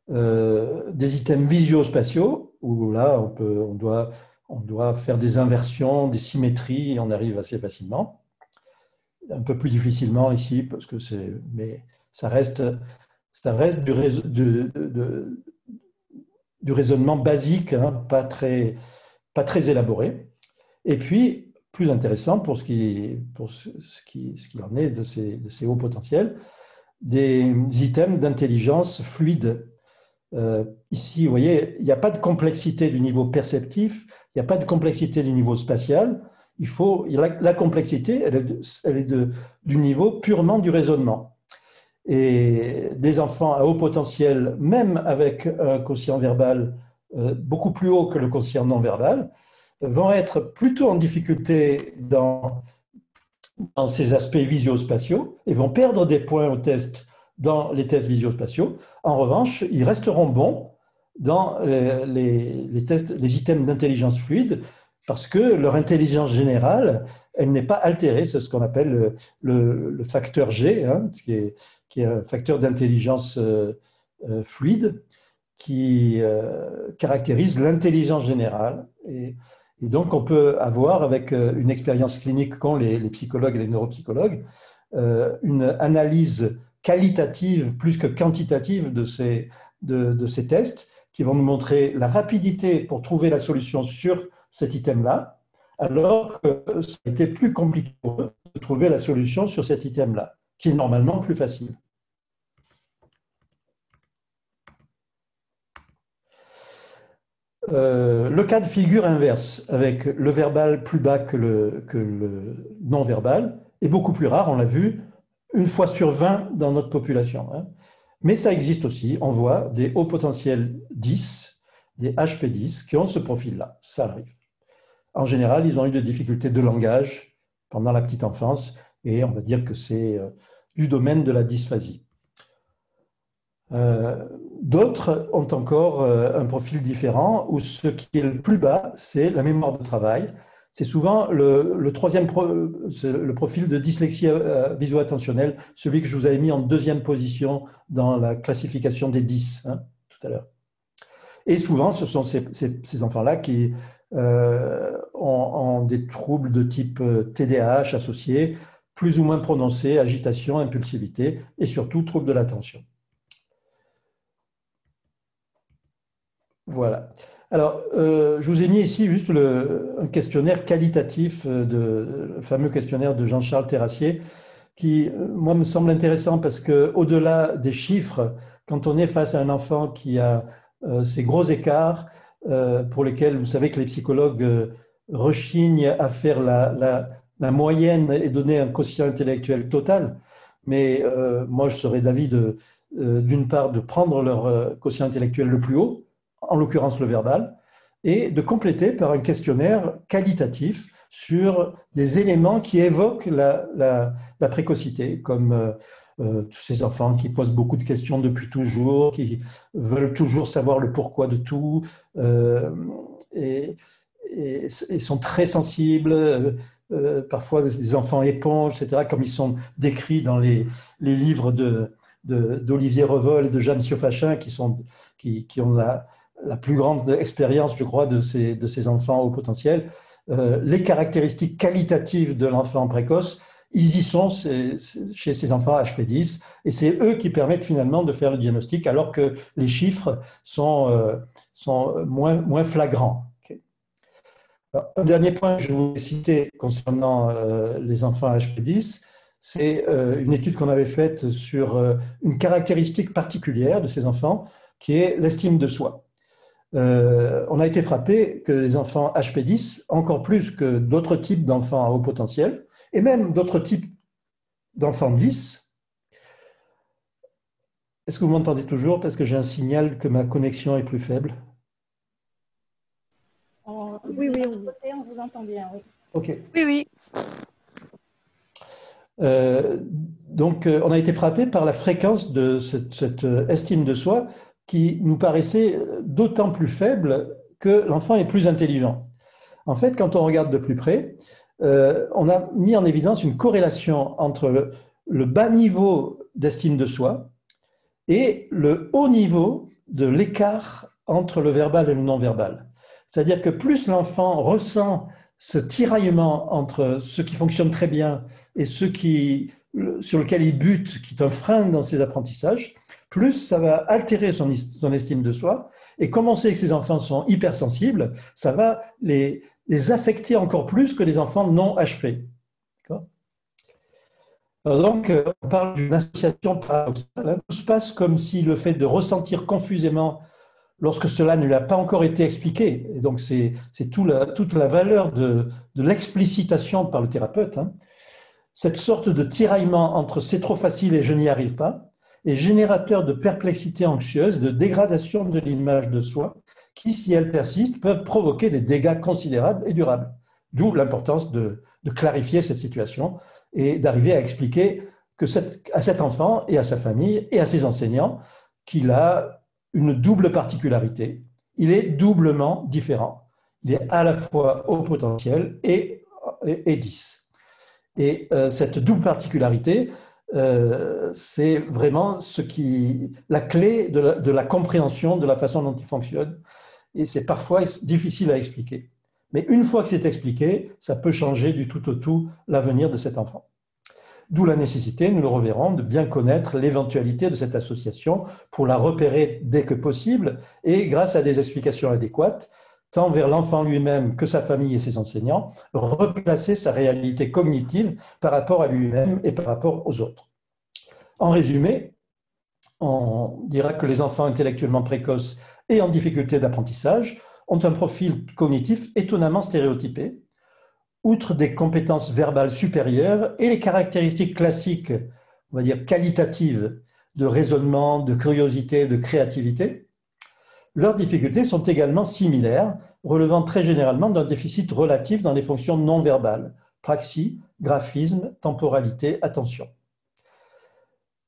[SPEAKER 1] Des items visio-spatiaux, où là, on doit faire des inversions, des symétries, et on arrive assez facilement. Un peu plus difficilement ici, parce que mais ça reste du raisonnement basique, hein, pas très élaboré. Et puis, plus intéressant pour ce qu'il en est de ces hauts potentiels, des items d'intelligence fluide. Ici, vous voyez, il n'y a pas de complexité du niveau perceptif, il n'y a pas de complexité du niveau spatial. La complexité, elle est du niveau purement du raisonnement. Et des enfants à haut potentiel, même avec un quotient verbal beaucoup plus haut que le quotient non verbal, vont être plutôt en difficulté dans ces aspects visio-spatiaux et vont perdre des points au test dans les tests visio-spatiaux. En revanche, ils resteront bons dans les items d'intelligence fluide parce que leur intelligence générale, elle n'est pas altérée. C'est ce qu'on appelle le facteur G, hein, qui est un facteur d'intelligence fluide qui caractérise l'intelligence générale. Et donc, on peut avoir, avec une expérience clinique qu'ont les psychologues et les neuropsychologues, une analyse qualitative plus que quantitative de ces tests qui vont nous montrer la rapidité pour trouver la solution sur cet item-là, alors que ça a été plus compliqué pour eux de trouver la solution sur cet item-là, qui est normalement plus facile. Le cas de figure inverse, avec le verbal plus bas que le non-verbal, est beaucoup plus rare, on l'a vu, 1 fois sur 20 dans notre population. Hein. Mais ça existe aussi, on voit des hauts potentiels 10, des HP10, qui ont ce profil-là, ça arrive. En général, ils ont eu des difficultés de langage pendant la petite enfance, et on va dire que c'est du domaine de la dysphasie. D'autres ont encore un profil différent où ce qui est le plus bas, c'est la mémoire de travail. C'est souvent le troisième le profil de dyslexie visuo-attentionnelle, celui que je vous avais mis en deuxième position dans la classification des 10 hein, tout à l'heure. Et souvent, ce sont ces enfants-là qui ont des troubles de type TDAH associés, plus ou moins prononcés, agitation, impulsivité et surtout troubles de l'attention. Voilà. Alors, je vous ai mis ici juste un questionnaire qualitatif, le fameux questionnaire de Jean-Charles Terrassier, qui, moi, me semble intéressant parce qu'au-delà des chiffres, quand on est face à un enfant qui a ces gros écarts, pour lesquels vous savez que les psychologues rechignent à faire la moyenne et donner un quotient intellectuel total, mais moi, je serais d'avis d'une part de prendre leur quotient intellectuel le plus haut, en l'occurrence le verbal, et de compléter par un questionnaire qualitatif sur des éléments qui évoquent la précocité, comme tous ces enfants qui posent beaucoup de questions depuis toujours, qui veulent toujours savoir le pourquoi de tout, et sont très sensibles, parfois des enfants éponges, etc., comme ils sont décrits dans les livres d'Olivier Revol et de Jeanne Siofachin, qui ont la plus grande expérience, je crois, de ces enfants au potentiel. Les caractéristiques qualitatives de l'enfant précoce, ils y sont chez ces enfants HP10, et c'est eux qui permettent finalement de faire le diagnostic, alors que les chiffres sont moins flagrants. Okay. Alors, un dernier point que je voulais citer concernant les enfants HP10, c'est une étude qu'on avait faite sur une caractéristique particulière de ces enfants, qui est l'estime de soi. On a été frappé que les enfants HP10, encore plus que d'autres types d'enfants à haut potentiel, et même d'autres types d'enfants 10. Est-ce que vous m'entendez toujours? Parce que j'ai un signal que ma connexion est plus faible.
[SPEAKER 2] Oui, on vous entend bien. Oui.
[SPEAKER 1] OK.
[SPEAKER 3] Oui.
[SPEAKER 1] Donc, on a été frappé par la fréquence de cette estime de soi qui nous paraissait d'autant plus faible que l'enfant est plus intelligent. En fait, quand on regarde de plus près, on a mis en évidence une corrélation entre le bas niveau d'estime de soi et le haut niveau de l'écart entre le verbal et le non-verbal. C'est-à-dire que plus l'enfant ressent ce tiraillement entre ce qui fonctionne très bien et ce sur lequel il bute, qui est un frein dans ses apprentissages, plus ça va altérer son estime de soi. Et comme on sait que ces enfants sont hypersensibles, ça va les affecter encore plus que les enfants non HP. Alors donc, on parle d'une association paradoxale. Tout se passe comme si le fait de ressentir confusément lorsque cela ne lui a pas encore été expliqué, et donc c'est toute la valeur de l'explicitation par le thérapeute, hein, cette sorte de tiraillement entre c'est trop facile et je n'y arrive pas, est générateur de perplexité anxieuse, de dégradation de l'image de soi, qui, si elle persiste, peuvent provoquer des dégâts considérables et durables. D'où l'importance de clarifier cette situation et d'arriver à expliquer à cet enfant et à sa famille et à ses enseignants qu'il a une double particularité. Il est doublement différent. Il est à la fois haut potentiel et 10. Et cette double particularité, c'est vraiment la clé de la compréhension de la façon dont il fonctionne. Et c'est parfois difficile à expliquer. Mais une fois que c'est expliqué, ça peut changer du tout au tout l'avenir de cet enfant. D'où la nécessité, nous le reverrons, de bien connaître l'éventualité de cette association pour la repérer dès que possible et, grâce à des explications adéquates, tant vers l'enfant lui-même que sa famille et ses enseignants, replacer sa réalité cognitive par rapport à lui-même et par rapport aux autres. En résumé, on dira que les enfants intellectuellement précoces et en difficulté d'apprentissage ont un profil cognitif étonnamment stéréotypé. Outre des compétences verbales supérieures et les caractéristiques classiques, on va dire qualitatives, de raisonnement, de curiosité, de créativité, leurs difficultés sont également similaires, relevant très généralement d'un déficit relatif dans les fonctions non verbales, praxie, graphisme, temporalité, attention.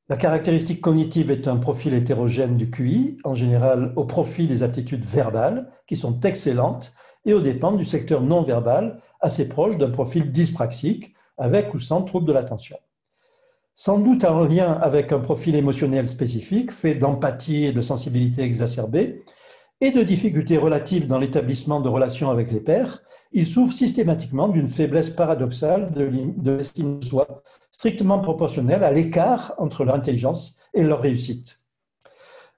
[SPEAKER 1] La caractéristique cognitive est un profil hétérogène du QI, en général au profit des aptitudes verbales, qui sont excellentes, et aux dépens du secteur non verbal, assez proche d'un profil dyspraxique, avec ou sans trouble de l'attention. Sans doute en lien avec un profil émotionnel spécifique, fait d'empathie et de sensibilité exacerbée, et de difficultés relatives dans l'établissement de relations avec les pairs, ils souffrent systématiquement d'une faiblesse paradoxale de l'estime de soi, strictement proportionnelle à l'écart entre leur intelligence et leur réussite.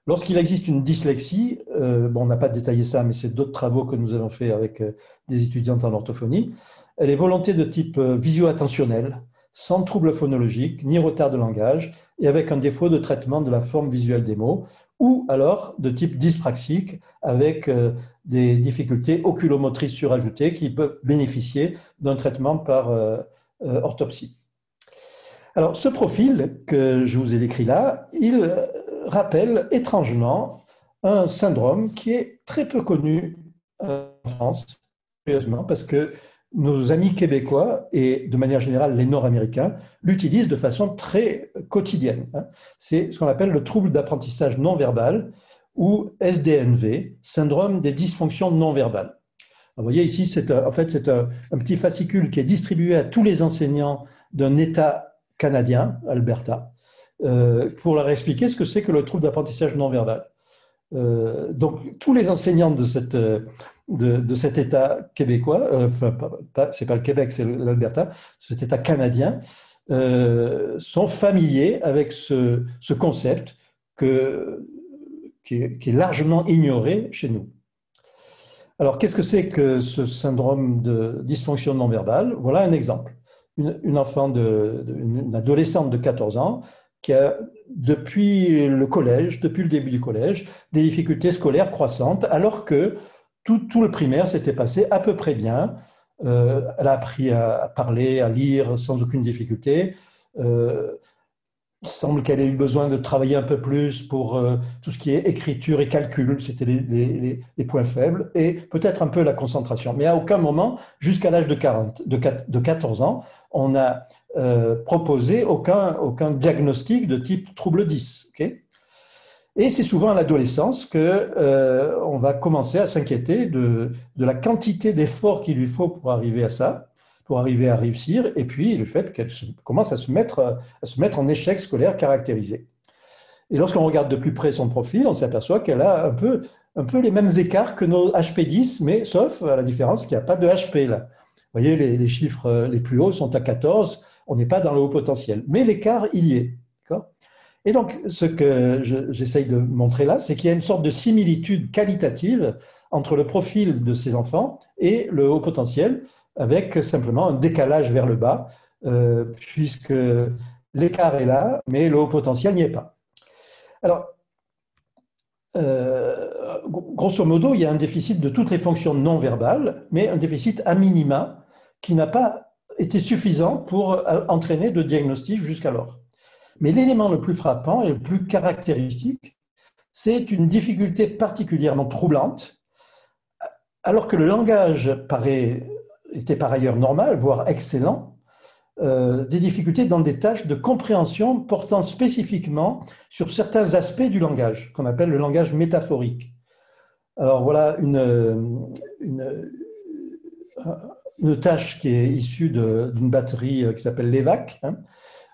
[SPEAKER 1] Lorsqu'il existe une dyslexie, on n'a pas détaillé ça, mais c'est d'autres travaux que nous avons fait avec des étudiantes en orthophonie, elle est volonté de type visio-attentionnel, sans trouble phonologique, ni retard de langage, et avec un défaut de traitement de la forme visuelle des mots, ou alors de type dyspraxique, avec des difficultés oculomotrices surajoutées qui peuvent bénéficier d'un traitement par orthopsie. Alors, ce profil que je vous ai décrit là, il rappelle étrangement un syndrome qui est très peu connu en France, curieusement, parce que nos amis québécois et de manière générale les Nord-Américains l'utilisent de façon très quotidienne. C'est ce qu'on appelle le trouble d'apprentissage non verbal ou SDNV, syndrome des dysfonctions non verbales. Vous voyez ici, c'est un petit fascicule qui est distribué à tous les enseignants d'un État canadien, Alberta, pour leur expliquer ce que c'est que le trouble d'apprentissage non verbal. Donc, tous les enseignants de cet État québécois, c'est pas le Québec, c'est l'Alberta, cet État canadien, sont familiers avec ce concept qui est largement ignoré chez nous. Alors, qu'est-ce que c'est que ce syndrome de dysfonction non verbale? Voilà un exemple. Une adolescente de 14 ans qui a, depuis le début du collège, des difficultés scolaires croissantes, alors que tout le primaire s'était passé à peu près bien. Elle a appris à parler, à lire sans aucune difficulté. Il semble qu'elle ait eu besoin de travailler un peu plus pour tout ce qui est écriture et calcul, c'était les points faibles, et peut-être un peu la concentration. Mais à aucun moment, jusqu'à l'âge de 14 ans, on a proposé aucun diagnostic de type trouble 10. Okay, et c'est souvent à l'adolescence qu'on va commencer à s'inquiéter de la quantité d'efforts qu'il lui faut pour arriver à ça, pour arriver à réussir, et puis le fait qu'elle commence à se mettre en échec scolaire caractérisé. Et lorsqu'on regarde de plus près son profil, on s'aperçoit qu'elle a un peu les mêmes écarts que nos HP10, mais sauf à la différence qu'il n'y a pas de HP là. Vous voyez, les chiffres les plus hauts sont à 14, on n'est pas dans le haut potentiel, mais l'écart, il y est. Et donc, ce que j'essaye de montrer là, c'est qu'il y a une sorte de similitude qualitative entre le profil de ces enfants et le haut potentiel, avec simplement un décalage vers le bas, puisque l'écart est là, mais le haut potentiel n'y est pas. Alors, grosso modo, il y a un déficit de toutes les fonctions non verbales, mais un déficit à minima qui n'a pas été suffisant pour entraîner de diagnostic jusqu'alors. Mais l'élément le plus frappant et le plus caractéristique, c'est une difficulté particulièrement troublante, alors que le langage était par ailleurs normal, voire excellent, des difficultés dans des tâches de compréhension portant spécifiquement sur certains aspects du langage, qu'on appelle le langage métaphorique. Alors voilà une tâche qui est issue d'une batterie qui s'appelle l'EVAC,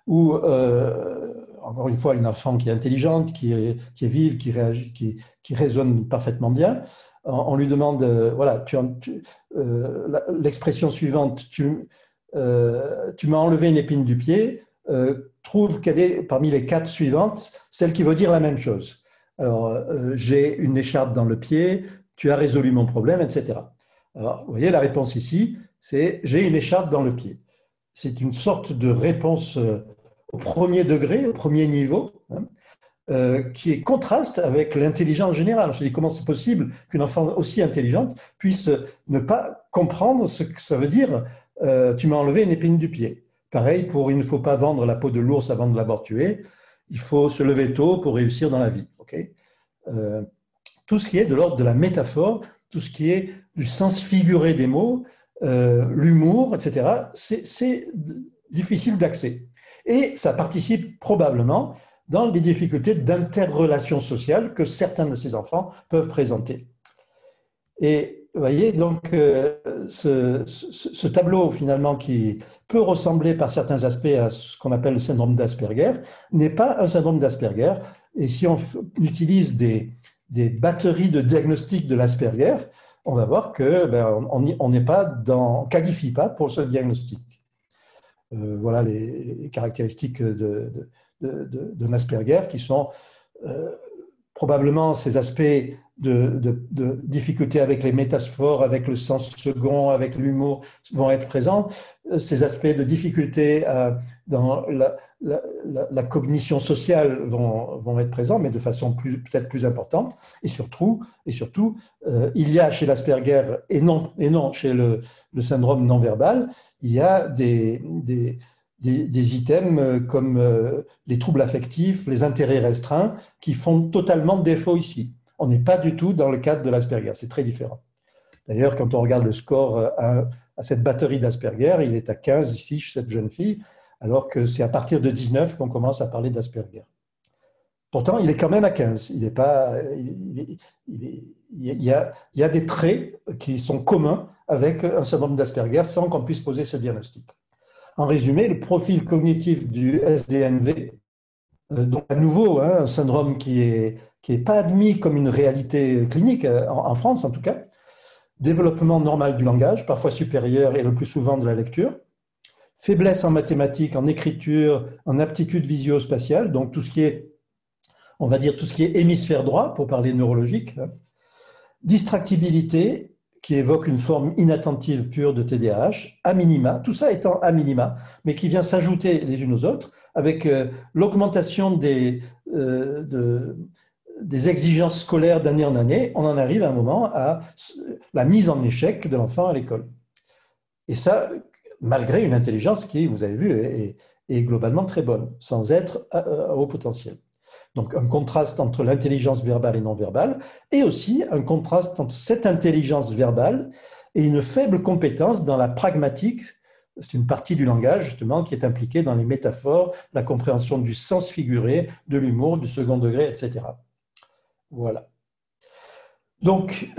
[SPEAKER 1] où, encore une fois, une enfant qui est intelligente, qui est vive, qui réagit, qui raisonne parfaitement bien, on lui demande, voilà, l'expression suivante, tu m'as enlevé une épine du pied, trouve quelle est, parmi les 4 suivantes, celle qui veut dire la même chose. Alors, j'ai une écharpe dans le pied, tu as résolu mon problème, etc. Alors, vous voyez, la réponse ici, c'est « j'ai une écharpe dans le pied ». C'est une sorte de réponse au premier degré, au premier niveau, qui est contraste avec l'intelligence générale. On se dit comment c'est possible qu'une enfant aussi intelligente puisse ne pas comprendre ce que ça veut dire tu m'as enlevé une épine du pied. Pareil pour il ne faut pas vendre la peau de l'ours avant de l'avoir tué, il faut se lever tôt pour réussir dans la vie. Okay, tout ce qui est de l'ordre de la métaphore, tout ce qui est du sens figuré des mots, l'humour, etc., c'est difficile d'accès. Et ça participe probablement dans les difficultés d'interrelation sociale que certains de ces enfants peuvent présenter. Et vous voyez, donc, ce tableau, finalement, qui peut ressembler par certains aspects à ce qu'on appelle le syndrome d'Asperger, n'est pas un syndrome d'Asperger. Et si on utilise des batteries de diagnostic de l'Asperger, on va voir que on n'est pas qualifie pas pour ce diagnostic. Voilà les caractéristiques de l'Asperger qui sont probablement ces aspects de difficulté avec les métaphores, avec le sens second, avec l'humour vont être présents. Ces aspects de difficulté dans la cognition sociale vont être présents, mais de façon peut-être plus importante. Et surtout, il y a chez l'Asperger, et non chez le syndrome non-verbal, il y a des items comme les troubles affectifs, les intérêts restreints, qui font totalement défaut ici. On n'est pas du tout dans le cadre de l'Asperger, c'est très différent. D'ailleurs, quand on regarde le score à cette batterie d'Asperger, il est à 15 ici chez cette jeune fille, alors que c'est à partir de 19 qu'on commence à parler d'Asperger. Pourtant, il est quand même à 15. Il y a des traits qui sont communs avec un syndrome d'Asperger sans qu'on puisse poser ce diagnostic. En résumé, le profil cognitif du SDNV, donc à nouveau un syndrome qui est pas admis comme une réalité clinique, en France en tout cas, développement normal du langage, parfois supérieur et le plus souvent de la lecture, faiblesse en mathématiques, en écriture, en aptitude visio-spatiale, donc tout ce qui est, on va dire, tout ce qui est hémisphère droit, pour parler neurologique, distractibilité, qui évoque une forme inattentive pure de TDAH, à minima, tout ça étant à minima, mais qui vient s'ajouter les unes aux autres, avec l'augmentation des exigences scolaires d'année en année, on en arrive à un moment à la mise en échec de l'enfant à l'école. Et ça, malgré une intelligence qui, vous avez vu, est globalement très bonne, sans être à haut potentiel. Donc un contraste entre l'intelligence verbale et non verbale, et aussi un contraste entre cette intelligence verbale et une faible compétence dans la pragmatique. C'est une partie du langage, justement, qui est impliquée dans les métaphores, la compréhension du sens figuré, de l'humour, du second degré, etc. Voilà. Donc,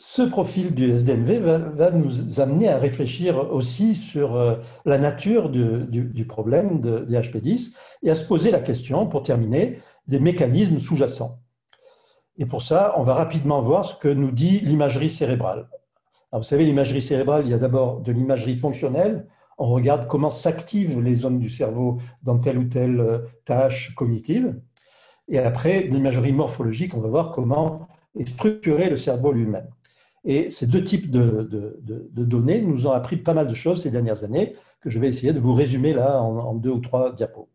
[SPEAKER 1] ce profil du SDNV va nous amener à réfléchir aussi sur la nature du problème des HP10 et à se poser la question, pour terminer, des mécanismes sous-jacents. Et pour ça, on va rapidement voir ce que nous dit l'imagerie cérébrale. Alors, vous savez, l'imagerie cérébrale, il y a d'abord de l'imagerie fonctionnelle. On regarde comment s'activent les zones du cerveau dans telle ou telle tâche cognitive. Et après, l'imagerie morphologique, on va voir comment est structuré le cerveau lui-même. Et ces deux types de données nous ont appris pas mal de choses ces dernières années, que je vais essayer de vous résumer là en 2 ou 3 diapos.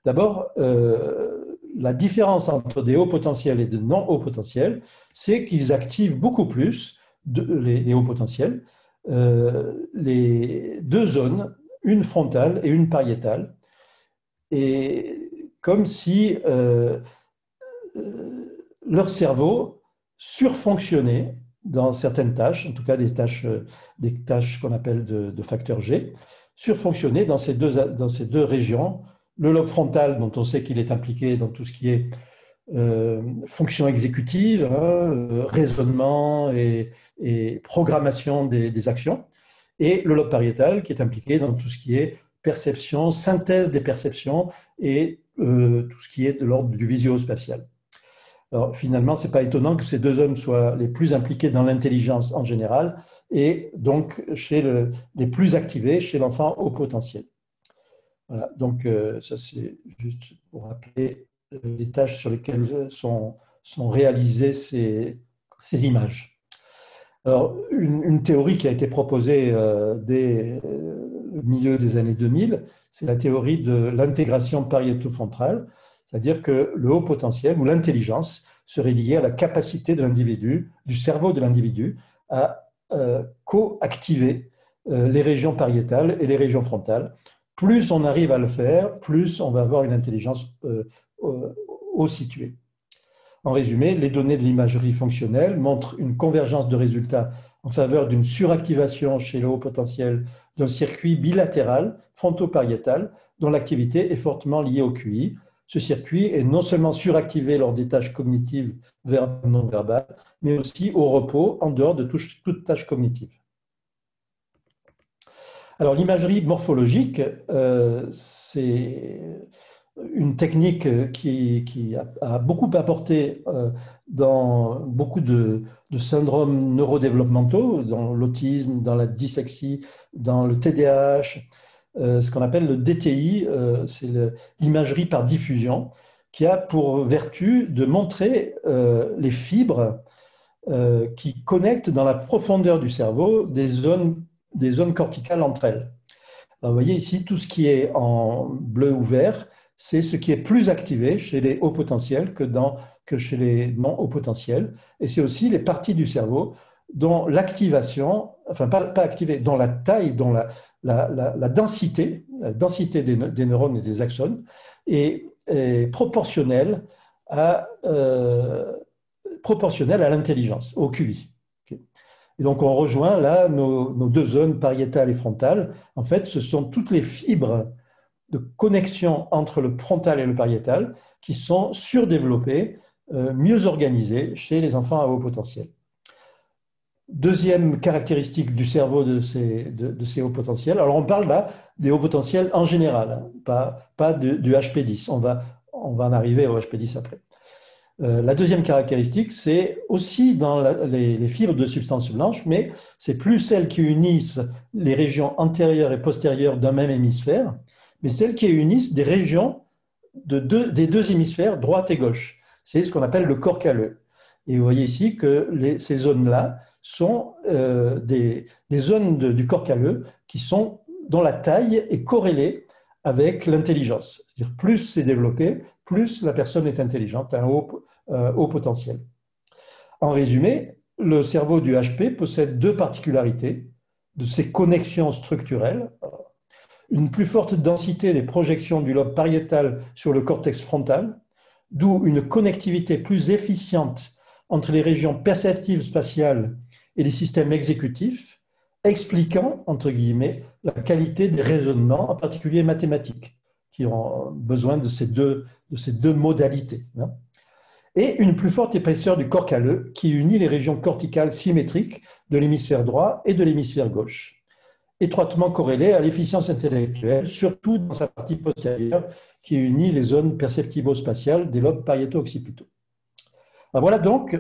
[SPEAKER 1] D'abord, la différence entre des hauts potentiels et de non hauts potentiels, c'est qu'ils activent beaucoup plus, les hauts potentiels, les deux zones, une frontale et une pariétale, et comme si leur cerveau surfonctionnait dans certaines tâches, en tout cas des tâches qu'on appelle de facteur G, surfonctionnait dans ces deux régions. Le lobe frontal, dont on sait qu'il est impliqué dans tout ce qui est fonction exécutive, raisonnement et programmation des actions, et le lobe pariétal qui est impliqué dans tout ce qui est perception, synthèse des perceptions et tout ce qui est de l'ordre du visio-spatial. Alors finalement, ce n'est pas étonnant que ces deux zones soient les plus impliquées dans l'intelligence en général et donc chez les plus activées chez l'enfant haut potentiel. Voilà, donc ça c'est juste pour rappeler les tâches sur lesquelles sont réalisées ces images. Alors, une théorie qui a été proposée dès le milieu des années 2000, c'est la théorie de l'intégration pariéto-frontale, c'est-à-dire que le haut potentiel ou l'intelligence serait liée à la capacité de l'individu, du cerveau de l'individu, à co-activer les régions pariétales et les régions frontales. Plus on arrive à le faire, plus on va avoir une intelligence haut située. En résumé, les données de l'imagerie fonctionnelle montrent une convergence de résultats en faveur d'une suractivation chez le haut potentiel d'un circuit bilatéral fronto-pariétal dont l'activité est fortement liée au QI. Ce circuit est non seulement suractivé lors des tâches cognitives verbales non verbales, mais aussi au repos, en dehors de toute tâche cognitive. Alors, l'imagerie morphologique, c'est une technique qui a beaucoup apporté dans beaucoup de syndromes neurodéveloppementaux, dans l'autisme, dans la dyslexie, dans le TDAH, ce qu'on appelle le DTI, c'est l'imagerie par diffusion, qui a pour vertu de montrer les fibres qui connectent dans la profondeur du cerveau des zones corticales entre elles. Alors, vous voyez ici, tout ce qui est en bleu ou vert, c'est ce qui est plus activé chez les hauts potentiels que chez les non hauts potentiels. Et c'est aussi les parties du cerveau dont l'activation, enfin pas activée, dont la taille, dont la densité des neurones et des axones est proportionnelle à l'intelligence, au QI. Et donc, on rejoint là nos deux zones pariétales et frontales. En fait, ce sont toutes les fibres de connexion entre le frontal et le pariétal qui sont surdéveloppées, mieux organisées chez les enfants à haut potentiel. Deuxième caractéristique du cerveau de ces hauts potentiels. Alors, on parle là des hauts potentiels en général, pas du HP10. On va en arriver au HP10 après. La deuxième caractéristique, c'est aussi dans les fibres de substance blanche, mais c'est plus celles qui unissent les régions antérieures et postérieures d'un même hémisphère, mais celles qui unissent des régions des deux hémisphères, droite et gauche. C'est ce qu'on appelle le corps calleux. Et vous voyez ici que ces zones-là sont des zones du corps calleux dont la taille est corrélée avec l'intelligence. C'est-à-dire plus c'est développé, plus la personne est intelligente, un haut potentiel. En résumé, le cerveau du HP possède deux particularités de ses connexions structurelles. Une plus forte densité des projections du lobe pariétal sur le cortex frontal, d'où une connectivité plus efficiente entre les régions perceptives spatiales et les systèmes exécutifs, expliquant, entre guillemets, la qualité des raisonnements, en particulier mathématiques, qui ont besoin de ces deux modalités. Et une plus forte épaisseur du corps calleux qui unit les régions corticales symétriques de l'hémisphère droit et de l'hémisphère gauche, étroitement corrélée à l'efficience intellectuelle, surtout dans sa partie postérieure qui unit les zones perceptivo-spatiales des lobes pariéto-occipitaux. Voilà donc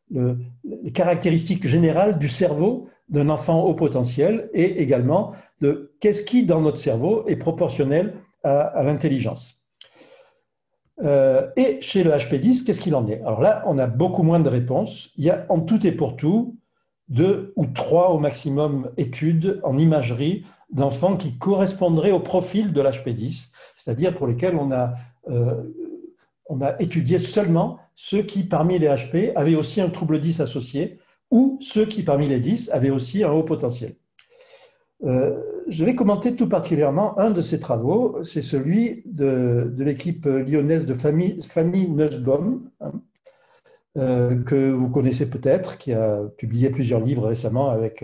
[SPEAKER 1] les caractéristiques générales du cerveau d'un enfant haut potentiel et également de qu'est-ce qui, dans notre cerveau, est proportionnel à l'intelligence. Et chez le HP10, qu'est-ce qu'il en est? Alors là, on a beaucoup moins de réponses. Il y a en tout et pour tout 2 ou 3 au maximum études en imagerie d'enfants qui correspondraient au profil de l'HP10, c'est-à-dire pour lesquels on a étudié seulement ceux qui, parmi les HP, avaient aussi un trouble 10 associé ou ceux qui, parmi les 10, avaient aussi un haut potentiel. Je vais commenter tout particulièrement un de ces travaux, c'est celui de l'équipe lyonnaise de Fanny Nussbaum, que vous connaissez peut-être, qui a publié plusieurs livres récemment avec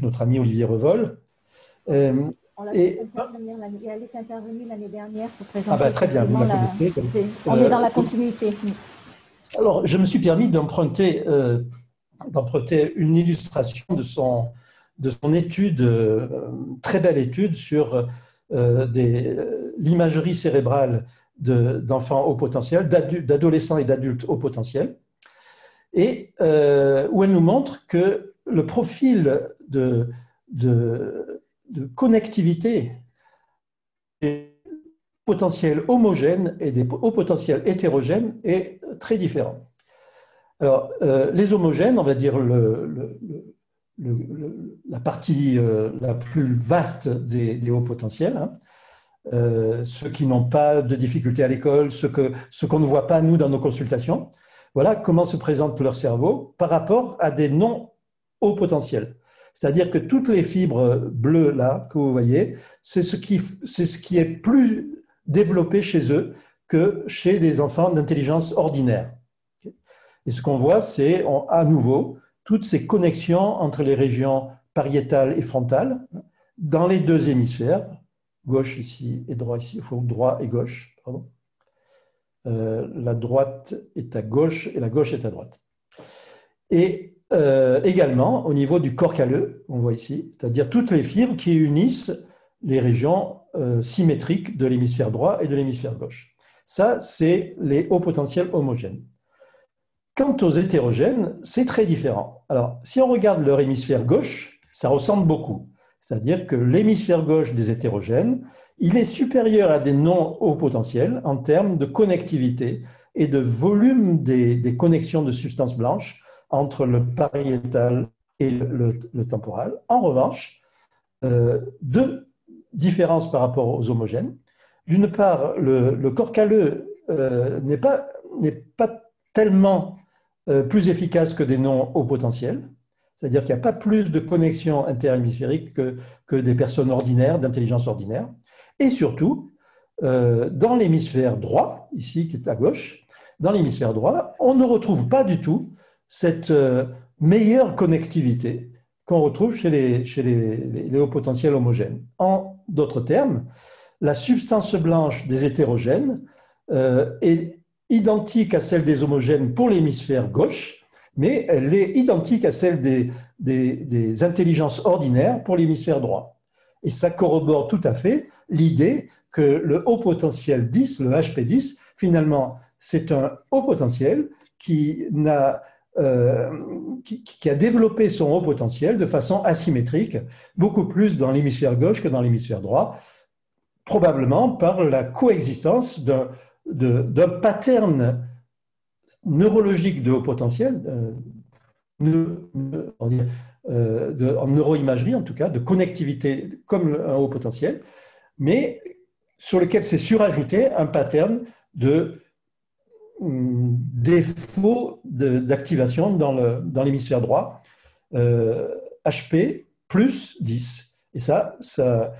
[SPEAKER 1] notre ami Olivier Revol.
[SPEAKER 2] Elle est intervenue l'année dernière pour présenter.
[SPEAKER 1] Très bien, vous la connaissez.
[SPEAKER 2] On est dans la continuité.
[SPEAKER 1] Alors, je me suis permis d'emprunter une illustration de son étude, très belle étude sur l'imagerie cérébrale d'enfants haut potentiel, d'adolescents et d'adultes haut potentiel, et où elle nous montre que le profil de connectivité des potentiels homogènes et des hauts potentiels hétérogènes est très différent. Alors, les homogènes, on va dire la partie la plus vaste des hauts potentiels, ceux qui n'ont pas de difficultés à l'école, ceux qu'on ne voit pas, nous, dans nos consultations. Voilà comment se présente leur cerveau par rapport à des non-hauts potentiels. C'est-à-dire que toutes les fibres bleues, là, que vous voyez, c'est ce qui est plus développé chez eux que chez des enfants d'intelligence ordinaire. Et ce qu'on voit, c'est à nouveau toutes ces connexions entre les régions pariétales et frontales dans les deux hémisphères, gauche ici et droit ici, enfin droit et gauche, pardon. La droite est à gauche et la gauche est à droite. Et également au niveau du corps calleux, on voit ici, c'est-à-dire toutes les fibres qui unissent les régions symétriques de l'hémisphère droit et de l'hémisphère gauche. Ça, c'est les hauts potentiels homogènes. Quant aux hétérogènes, c'est très différent. Alors, si on regarde leur hémisphère gauche, ça ressemble beaucoup. C'est-à-dire que l'hémisphère gauche des hétérogènes, il est supérieur à des non-hauts potentiels en termes de connectivité et de volume des connexions de substances blanches entre le pariétal et le temporal. En revanche, deux différences par rapport aux homogènes. D'une part, le corps calleux n'est pas tellement plus efficace que des non-hauts potentiels, c'est-à-dire qu'il n'y a pas plus de connexions interhémisphériques que des personnes ordinaires, d'intelligence ordinaire. Et surtout, dans l'hémisphère droit, ici qui est à gauche, dans l'hémisphère droit, on ne retrouve pas du tout cette meilleure connectivité qu'on retrouve chez les hauts potentiels homogènes. En d'autres termes, la substance blanche des hétérogènes est identique à celle des homogènes pour l'hémisphère gauche, mais elle est identique à celle des intelligences ordinaires pour l'hémisphère droit. Et ça corrobore tout à fait l'idée que le haut potentiel 10, le HP10, finalement, c'est un haut potentiel qui a développé son haut potentiel de façon asymétrique, beaucoup plus dans l'hémisphère gauche que dans l'hémisphère droit, probablement par la coexistence d'un pattern neurologique de haut potentiel, en neuroimagerie en tout cas, de connectivité comme un haut potentiel, mais sur lequel s'est surajouté un pattern de défaut d'activation dans l'hémisphère droit, HP plus 10. Et ça se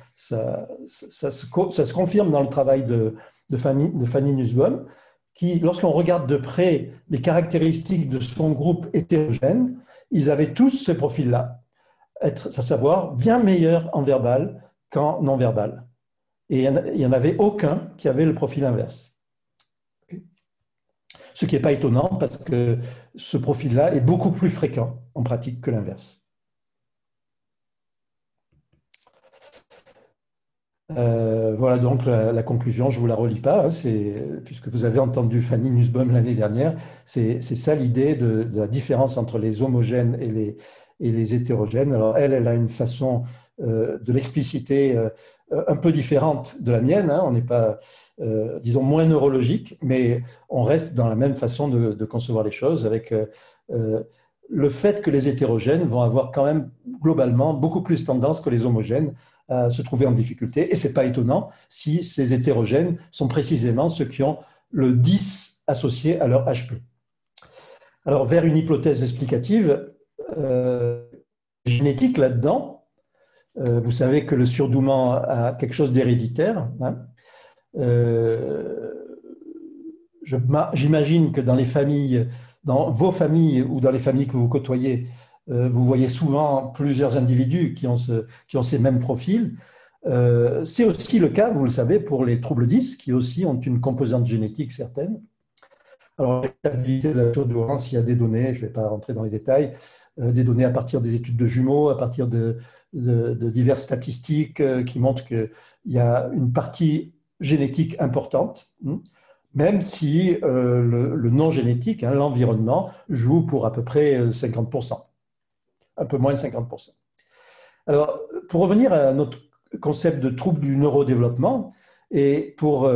[SPEAKER 1] confirme dans le travail de Fanny Nussbaum, qui, lorsqu'on regarde de près les caractéristiques de son groupe hétérogène, ils avaient tous ce profil-là, à savoir bien meilleur en verbal qu'en non-verbal. Et il n'y en avait aucun qui avait le profil inverse. Ce qui n'est pas étonnant parce que ce profil-là est beaucoup plus fréquent en pratique que l'inverse. Voilà donc la conclusion, je ne vous la relis pas, hein, puisque vous avez entendu Fanny Nussbaum l'année dernière, c'est ça l'idée de la différence entre les homogènes et les hétérogènes. Alors elle a une façon de l'expliciter un peu différente de la mienne, hein. On n'est pas, disons, moins neurologique, mais on reste dans la même façon de concevoir les choses, avec le fait que les hétérogènes vont avoir quand même globalement beaucoup plus tendance que les homogènes à se trouver en difficulté. Et ce n'est pas étonnant si ces hétérogènes sont précisément ceux qui ont le 10 associé à leur HP. Alors, vers une hypothèse explicative génétique là-dedans, vous savez que le surdouement a quelque chose d'héréditaire. Hein. J'imagine que dans les familles, dans vos familles ou dans les familles que vous côtoyez, vous voyez souvent plusieurs individus qui ont ces mêmes profils. C'est aussi le cas, vous le savez, pour les troubles 10, qui aussi ont une composante génétique certaine. Alors, la stabilité de la surdouance, il y a des données, je ne vais pas rentrer dans les détails, des données à partir des études de jumeaux, à partir de diverses statistiques qui montrent qu'il y a une partie génétique importante, même si le non génétique, hein, l'environnement, joue pour à peu près 50%. Un peu moins de 50%. Alors, pour revenir à notre concept de trouble du neurodéveloppement, et pour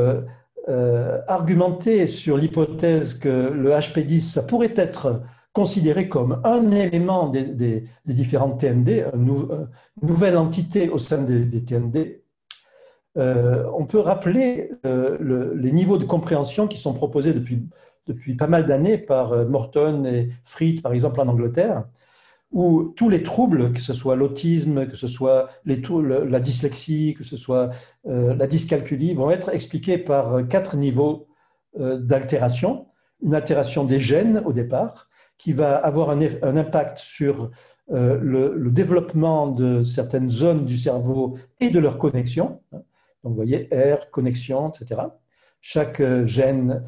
[SPEAKER 1] argumenter sur l'hypothèse que le HP10, ça pourrait être considéré comme un élément des différentes TND, une nouvelle entité au sein des TND, on peut rappeler les niveaux de compréhension qui sont proposés depuis pas mal d'années par Morton et Fried, par exemple, en Angleterre, où tous les troubles, que ce soit l'autisme, que ce soit la dyslexie, que ce soit la dyscalculie, vont être expliqués par 4 niveaux d'altération. Une altération des gènes au départ, qui va avoir un impact sur le développement de certaines zones du cerveau et de leur connexion. Donc, vous voyez, air, connexion, etc. Chaque gène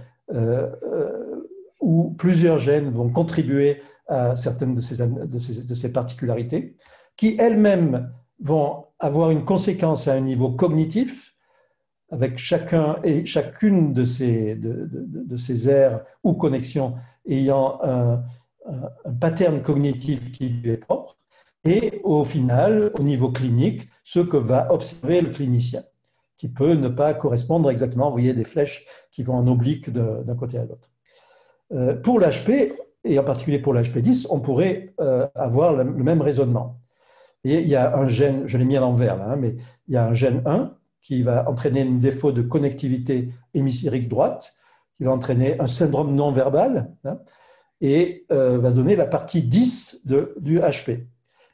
[SPEAKER 1] ou plusieurs gènes vont contribuer à certaines de ces particularités, qui elles-mêmes vont avoir une conséquence à un niveau cognitif, avec chacun et chacune de ces aires ou connexions ayant un pattern cognitif qui lui est propre, et au final, au niveau clinique, ce que va observer le clinicien, qui peut ne pas correspondre exactement. Vous voyez des flèches qui vont en oblique d'un côté à l'autre. Pour l'HP, et en particulier pour l'HP10, on pourrait avoir le même raisonnement. Et il y a un gène, je l'ai mis à l'envers là, mais il y a un gène 1 qui va entraîner un défaut de connectivité hémisphérique droite, qui va entraîner un syndrome non verbal, et va donner la partie 10 du HP.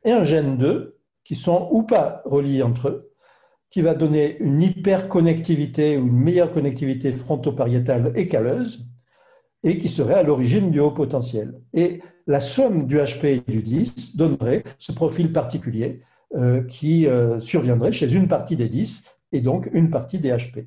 [SPEAKER 1] Et un gène 2, qui sont ou pas reliés entre eux, qui va donner une hyperconnectivité ou une meilleure connectivité fronto-pariétale et calleuse, et qui serait à l'origine du haut potentiel. Et la somme du HP et du 10 donnerait ce profil particulier qui surviendrait chez une partie des 10 et donc une partie des HP.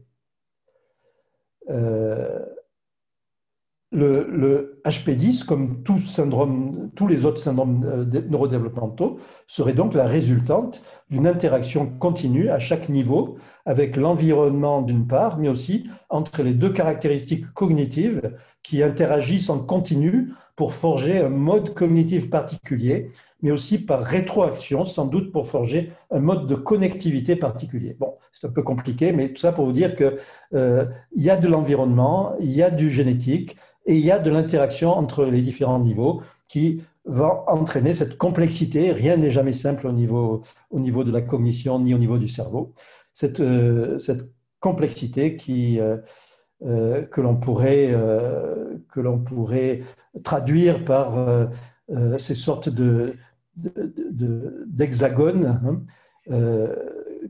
[SPEAKER 1] Le HP10, comme tous les autres syndromes neurodéveloppementaux, serait donc la résultante d'une interaction continue à chaque niveau avec l'environnement d'une part, mais aussi entre les deux caractéristiques cognitives qui interagissent en continu pour forger un mode cognitif particulier, mais aussi par rétroaction, sans doute pour forger un mode de connectivité particulier. Bon, c'est un peu compliqué, mais tout ça pour vous dire qu'il y a de l'environnement, il y a du génétique, et il y a de l'interaction entre les différents niveaux qui va entraîner cette complexité. Rien n'est jamais simple au niveau de la cognition ni au niveau du cerveau. Cette complexité que l'on pourrait traduire par ces sortes d'hexagones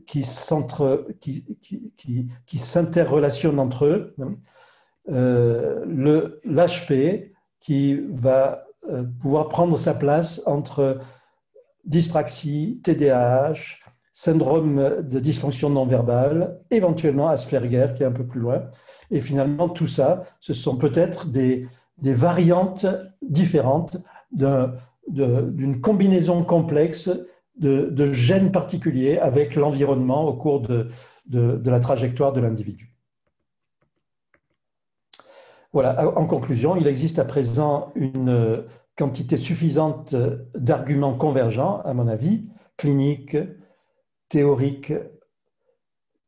[SPEAKER 1] qui s'interrelationnent entre eux. L'HP qui va pouvoir prendre sa place entre dyspraxie, TDAH, syndrome de dysfonction non verbale, éventuellement Asperger qui est un peu plus loin. Et finalement, tout ça, ce sont peut-être des variantes différentes d'une combinaison complexe de gènes particuliers avec l'environnement au cours de la trajectoire de l'individu. Voilà, en conclusion, il existe à présent une quantité suffisante d'arguments convergents, à mon avis, cliniques, théoriques,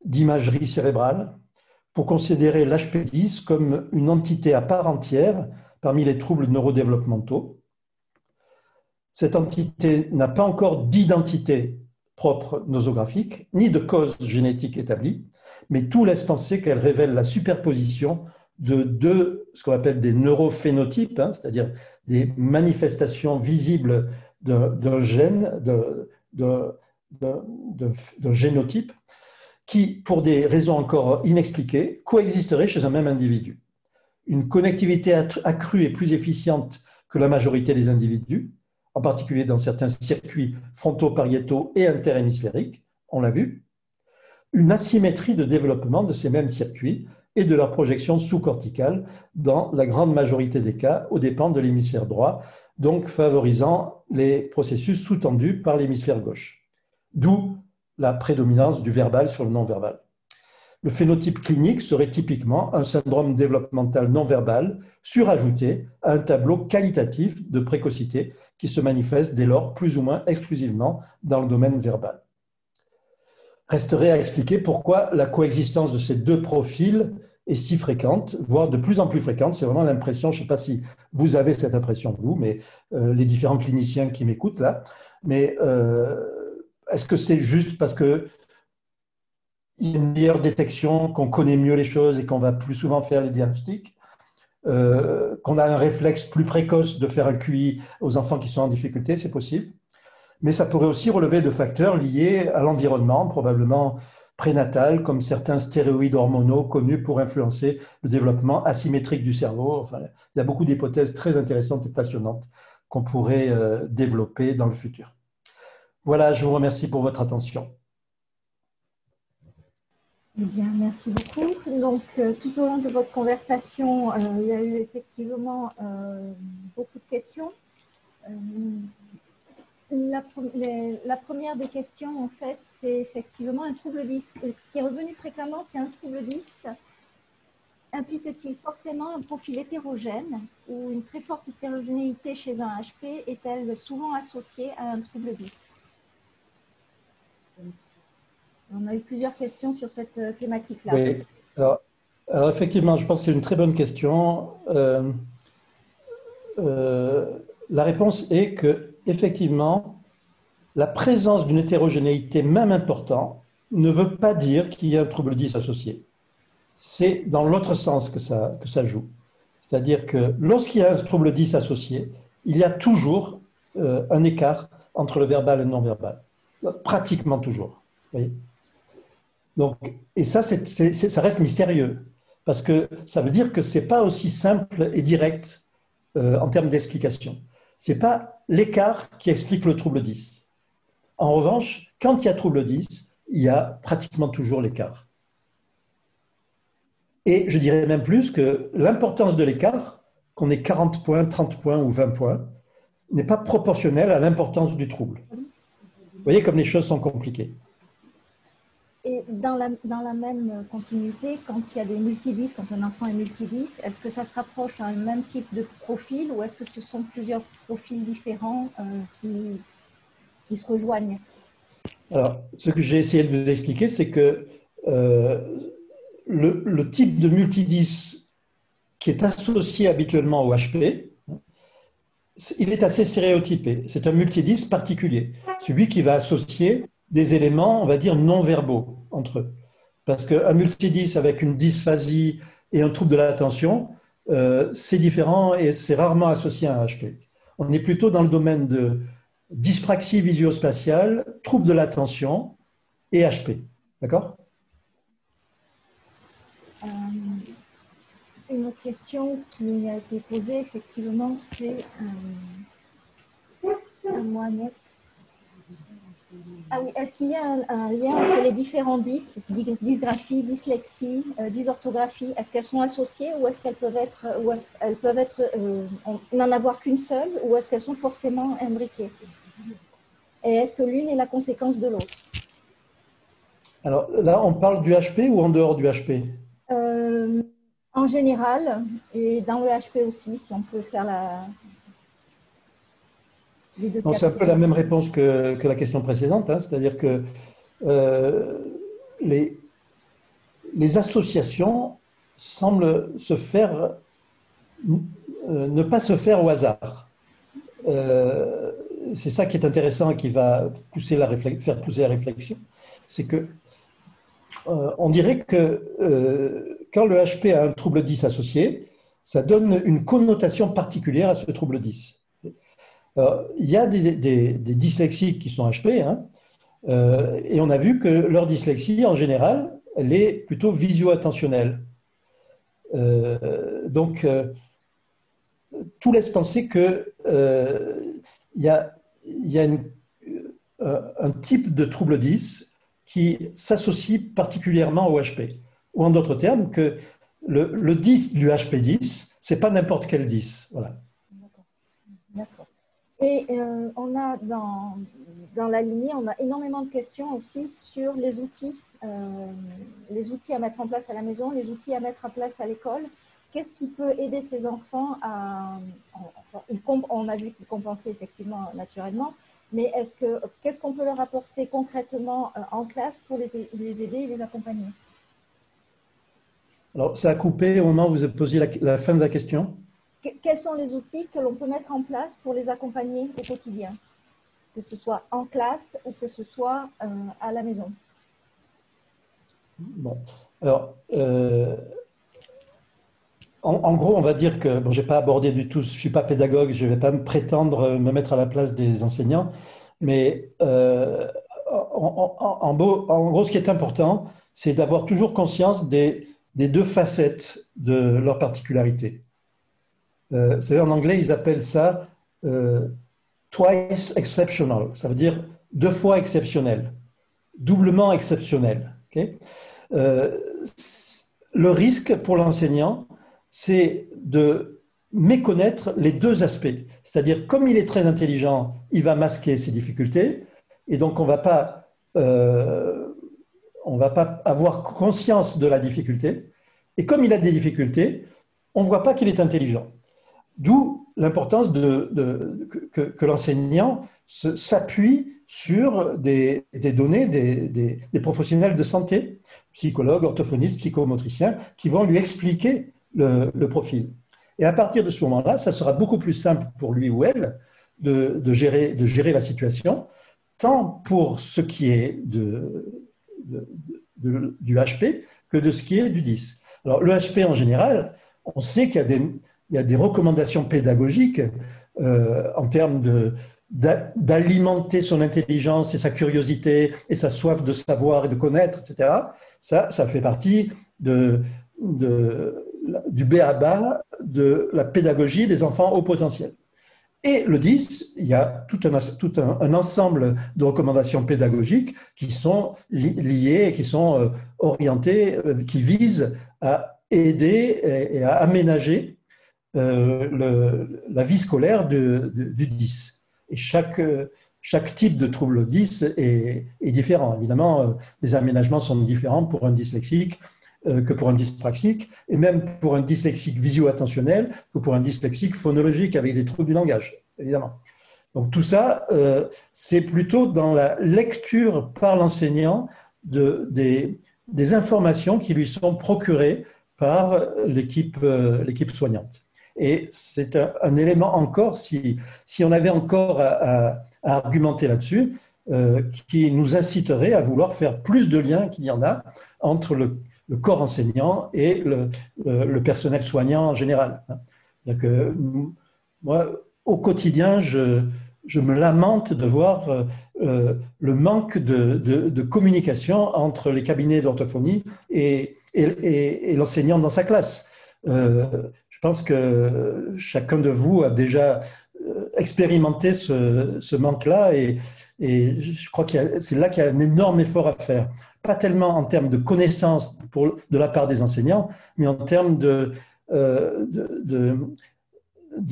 [SPEAKER 1] d'imagerie cérébrale, pour considérer l'HP10 comme une entité à part entière parmi les troubles neurodéveloppementaux. Cette entité n'a pas encore d'identité propre nosographique, ni de cause génétique établie, mais tout laisse penser qu'elle révèle la superposition de ce qu'on appelle des neurophénotypes, c'est-à-dire des manifestations visibles d'un gène, d'un génotype, qui, pour des raisons encore inexpliquées, coexisteraient chez un même individu. Une connectivité accrue et plus efficiente que la majorité des individus, en particulier dans certains circuits fronto-pariétaux et interhémisphériques, on l'a vu. Une asymétrie de développement de ces mêmes circuits et de leur projection sous-corticale dans la grande majorité des cas aux dépens de l'hémisphère droit, donc favorisant les processus sous-tendus par l'hémisphère gauche. D'où la prédominance du verbal sur le non-verbal. Le phénotype clinique serait typiquement un syndrome développemental non-verbal surajouté à un tableau qualitatif de précocité qui se manifeste dès lors plus ou moins exclusivement dans le domaine verbal. Resterait à expliquer pourquoi la coexistence de ces deux profils est si fréquente, voire de plus en plus fréquente. C'est vraiment l'impression, je ne sais pas si vous avez cette impression vous, mais les différents cliniciens qui m'écoutent là, mais est-ce que c'est juste parce que il y a une meilleure détection, qu'on connaît mieux les choses et qu'on va plus souvent faire les diagnostics, qu'on a un réflexe plus précoce de faire un QI aux enfants qui sont en difficulté, c'est possible. Mais ça pourrait aussi relever de facteurs liés à l'environnement, probablement prénatal, comme certains stéroïdes hormonaux connus pour influencer le développement asymétrique du cerveau. Enfin, il y a beaucoup d'hypothèses très intéressantes et passionnantes qu'on pourrait développer dans le futur. Voilà, je vous remercie pour votre attention.
[SPEAKER 2] Eh bien, merci beaucoup. Donc, tout au long de votre conversation, il y a eu effectivement beaucoup de questions. La première des questions, en fait, c'est effectivement un trouble 10. Ce qui est revenu fréquemment, c'est un trouble 10. Implique-t-il forcément un profil hétérogène ou une très forte hétérogénéité chez un HP est-elle souvent associée à un trouble 10? On a eu plusieurs questions sur cette thématique-là.
[SPEAKER 1] Oui, alors, effectivement, je pense que c'est une très bonne question. La réponse est que, effectivement, la présence d'une hétérogénéité, même importante, ne veut pas dire qu'il y a un trouble 10 associé. C'est dans l'autre sens que ça joue. C'est-à-dire que lorsqu'il y a un trouble 10 associé, il y a toujours un écart entre le verbal et le non-verbal. Pratiquement toujours. Vous voyez ? Donc, et ça, ça reste mystérieux, parce que ça veut dire que ce n'est pas aussi simple et direct en termes d'explication. Ce n'est pas l'écart qui explique le trouble 10. En revanche, quand il y a trouble 10, il y a pratiquement toujours l'écart. Et je dirais même plus que l'importance de l'écart, qu'on ait 40 points, 30 points ou 20 points, n'est pas proportionnelle à l'importance du trouble. Vous voyez comme les choses sont compliquées.
[SPEAKER 2] Et dans la même continuité, quand il y a des multidis, quand un enfant est multidis, est-ce que ça se rapproche à un même type de profil ou est-ce que ce sont plusieurs profils différents qui se rejoignent?
[SPEAKER 1] Alors, ce que j'ai essayé de vous expliquer, c'est que le type de multidis qui est associé habituellement au HP, il est assez stéréotypé. C'est un multidis particulier, celui qui va associer des éléments, on va dire, non-verbaux entre eux. Parce qu'un multidis avec une dysphasie et un trouble de l'attention, c'est différent et c'est rarement associé à un HP. On est plutôt dans le domaine de dyspraxie visuospatiale, trouble de l'attention et HP. D'accord ?
[SPEAKER 2] Une autre question qui a été posée, effectivement, c'est moi, Agnès. Ah oui, est-ce qu'il y a un lien entre les différents dysgraphie, dyslexie, dysorthographie? Est-ce qu'elles sont associées ou est-ce qu'elles peuvent être, n'en avoir qu'une seule ou est-ce qu'elles sont forcément imbriquées? Et est-ce que l'une est la conséquence de l'autre?
[SPEAKER 1] Alors là, on parle du HP ou en dehors du HP?
[SPEAKER 2] En général, et dans le HP aussi, si on peut faire les deux.
[SPEAKER 1] C'est un peu la même réponse que la question précédente, hein, c'est-à-dire que les associations semblent se faire, ne pas se faire au hasard. C'est ça qui est intéressant et qui va faire pousser la réflexion. C'est que on dirait que quand le HP a un trouble 10 associé, ça donne une connotation particulière à ce trouble 10. Il y a des dyslexiques qui sont HP, hein, et on a vu que leur dyslexie, en général, elle est plutôt visio-attentionnelle. Donc, tout laisse penser qu'il y a un type de trouble 10 qui s'associe particulièrement au HP. Ou en d'autres termes, que le 10 du HP10, ce n'est pas n'importe quel 10. Voilà.
[SPEAKER 2] D'accord. Et on a dans la lignée, on a énormément de questions aussi sur les outils à mettre en place à la maison, les outils à mettre en place à l'école. Qu'est-ce qui peut aider ces enfants à… On a vu qu'ils compensaient effectivement naturellement, mais qu'est-ce qu'on peut leur apporter concrètement en classe pour les aider et les accompagner?
[SPEAKER 1] Alors, ça a coupé au moment où vous avez posé la fin de la question.
[SPEAKER 2] Quels sont les outils que l'on peut mettre en place pour les accompagner au quotidien, que ce soit en classe ou que ce soit à la maison?
[SPEAKER 1] Bon, alors, en gros, on va dire que, bon, je n'ai pas abordé du tout, je ne suis pas pédagogue, je ne vais pas me prétendre me mettre à la place des enseignants, mais en gros, ce qui est important, c'est d'avoir toujours conscience des deux facettes de leur particularité. Vous savez, en anglais, ils appellent ça twice exceptional, ça veut dire deux fois exceptionnel, doublement exceptionnel. Okay? Le risque pour l'enseignant, c'est de méconnaître les deux aspects. C'est-à-dire, comme il est très intelligent, il va masquer ses difficultés, et donc on ne va pas avoir conscience de la difficulté. Et comme il a des difficultés, on ne voit pas qu'il est intelligent. D'où l'importance que l'enseignant s'appuie sur des données des professionnels de santé, psychologues, orthophonistes, psychomotriciens, qui vont lui expliquer le profil. Et à partir de ce moment-là, ça sera beaucoup plus simple pour lui ou elle de gérer la situation, tant pour ce qui est du HP que de ce qui est du 10. Alors, le HP en général, on sait qu'il y a des recommandations pédagogiques en termes d'alimenter son intelligence et sa curiosité et sa soif de savoir et de connaître, etc. Ça fait partie du b.a.-ba de la pédagogie des enfants au potentiel. Et le 10, il y a tout un ensemble de recommandations pédagogiques qui sont liées, qui sont orientées, qui visent à aider et à aménager la vie scolaire du 10. Et chaque type de trouble 10 est différent. Évidemment, les aménagements sont différents pour un dyslexique que pour un dyspraxique, et même pour un dyslexique visio-attentionnel que pour un dyslexique phonologique avec des troubles du langage, évidemment. Donc tout ça, c'est plutôt dans la lecture par l'enseignant des informations qui lui sont procurées par l'équipe soignante. Et c'est un élément encore, si on avait encore à argumenter là-dessus, qui nous inciterait à vouloir faire plus de liens qu'il y en a entre le corps enseignant et le personnel soignant en général. Donc, moi, au quotidien, je me lamente de voir le manque de communication entre les cabinets d'orthophonie et l'enseignant dans sa classe. Je pense que chacun de vous a déjà expérimenté ce manque-là et je crois que c'est là qu'il y a un énorme effort à faire. Pas tellement en termes de connaissances de la part des enseignants, mais en termes de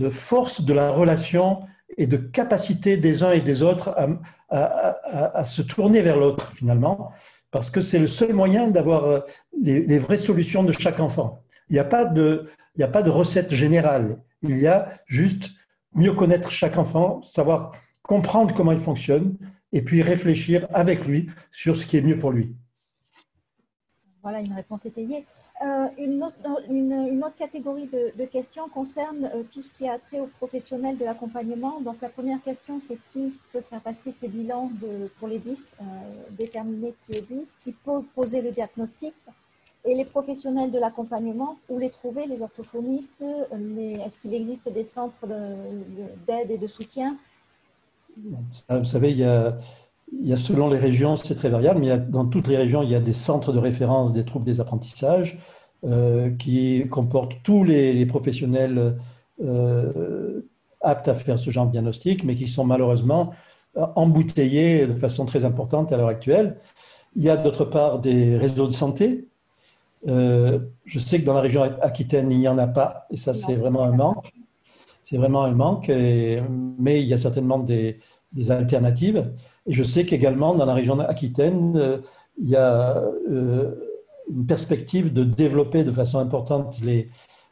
[SPEAKER 1] force de la relation et de capacité des uns et des autres à se tourner vers l'autre, finalement, parce que c'est le seul moyen d'avoir les vraies solutions de chaque enfant. Il n'y a pas de recette générale. Il y a juste mieux connaître chaque enfant, savoir comprendre comment il fonctionne et puis réfléchir avec lui sur ce qui est mieux pour lui.
[SPEAKER 2] Voilà, une réponse étayée. Une autre catégorie de questions concerne tout ce qui a trait aux professionnels de l'accompagnement. Donc, la première question, c'est qui peut faire passer ces bilans pour les 10, déterminer qui est 10, qui peut poser le diagnostic, et les professionnels de l'accompagnement, où les trouver, les orthophonistes, est-ce qu'il existe des centres d'aide et de soutien?
[SPEAKER 1] Vous savez, il y a selon les régions, c'est très variable, mais dans toutes les régions, il y a des centres de référence des troubles des apprentissages qui comportent tous les professionnels aptes à faire ce genre de diagnostic, mais qui sont malheureusement embouteillés de façon très importante à l'heure actuelle. Il y a d'autre part des réseaux de santé. Je sais que dans la région Aquitaine, il n'y en a pas, et ça, c'est vraiment un manque. C'est vraiment un manque, mais il y a certainement des alternatives. Et je sais qu'également, dans la région Aquitaine, il y a une perspective de développer de façon importante les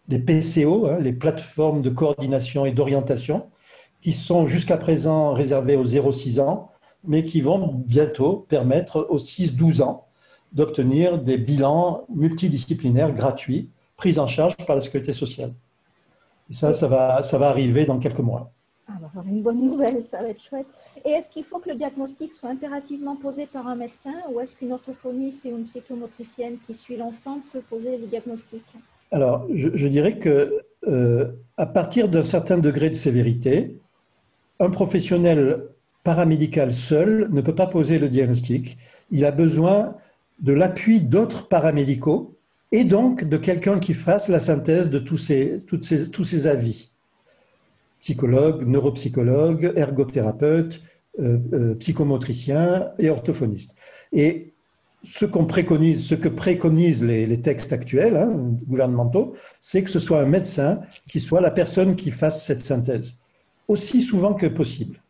[SPEAKER 1] PCO, hein, les plateformes de coordination et d'orientation, qui sont jusqu'à présent réservées aux 0-6 ans, mais qui vont bientôt permettre aux 6-12 ans d'obtenir des bilans multidisciplinaires gratuits, pris en charge par la Sécurité sociale. Et ça va arriver dans quelques mois.
[SPEAKER 2] Alors, une bonne nouvelle, ça va être chouette. Et est-ce qu'il faut que le diagnostic soit impérativement posé par un médecin ou est-ce qu'une orthophoniste et une psychomotricienne qui suit l'enfant peut poser le diagnostic?
[SPEAKER 1] Alors, je dirais que à partir d'un certain degré de sévérité, un professionnel paramédical seul ne peut pas poser le diagnostic. Il a besoin de l'appui d'autres paramédicaux et donc de quelqu'un qui fasse la synthèse de tous ces avis. psychologue, neuropsychologue, ergothérapeute, psychomotricien et orthophoniste. Et ce que préconisent les textes actuels, hein, gouvernementaux, c'est que ce soit un médecin qui soit la personne qui fasse cette synthèse, aussi souvent que possible.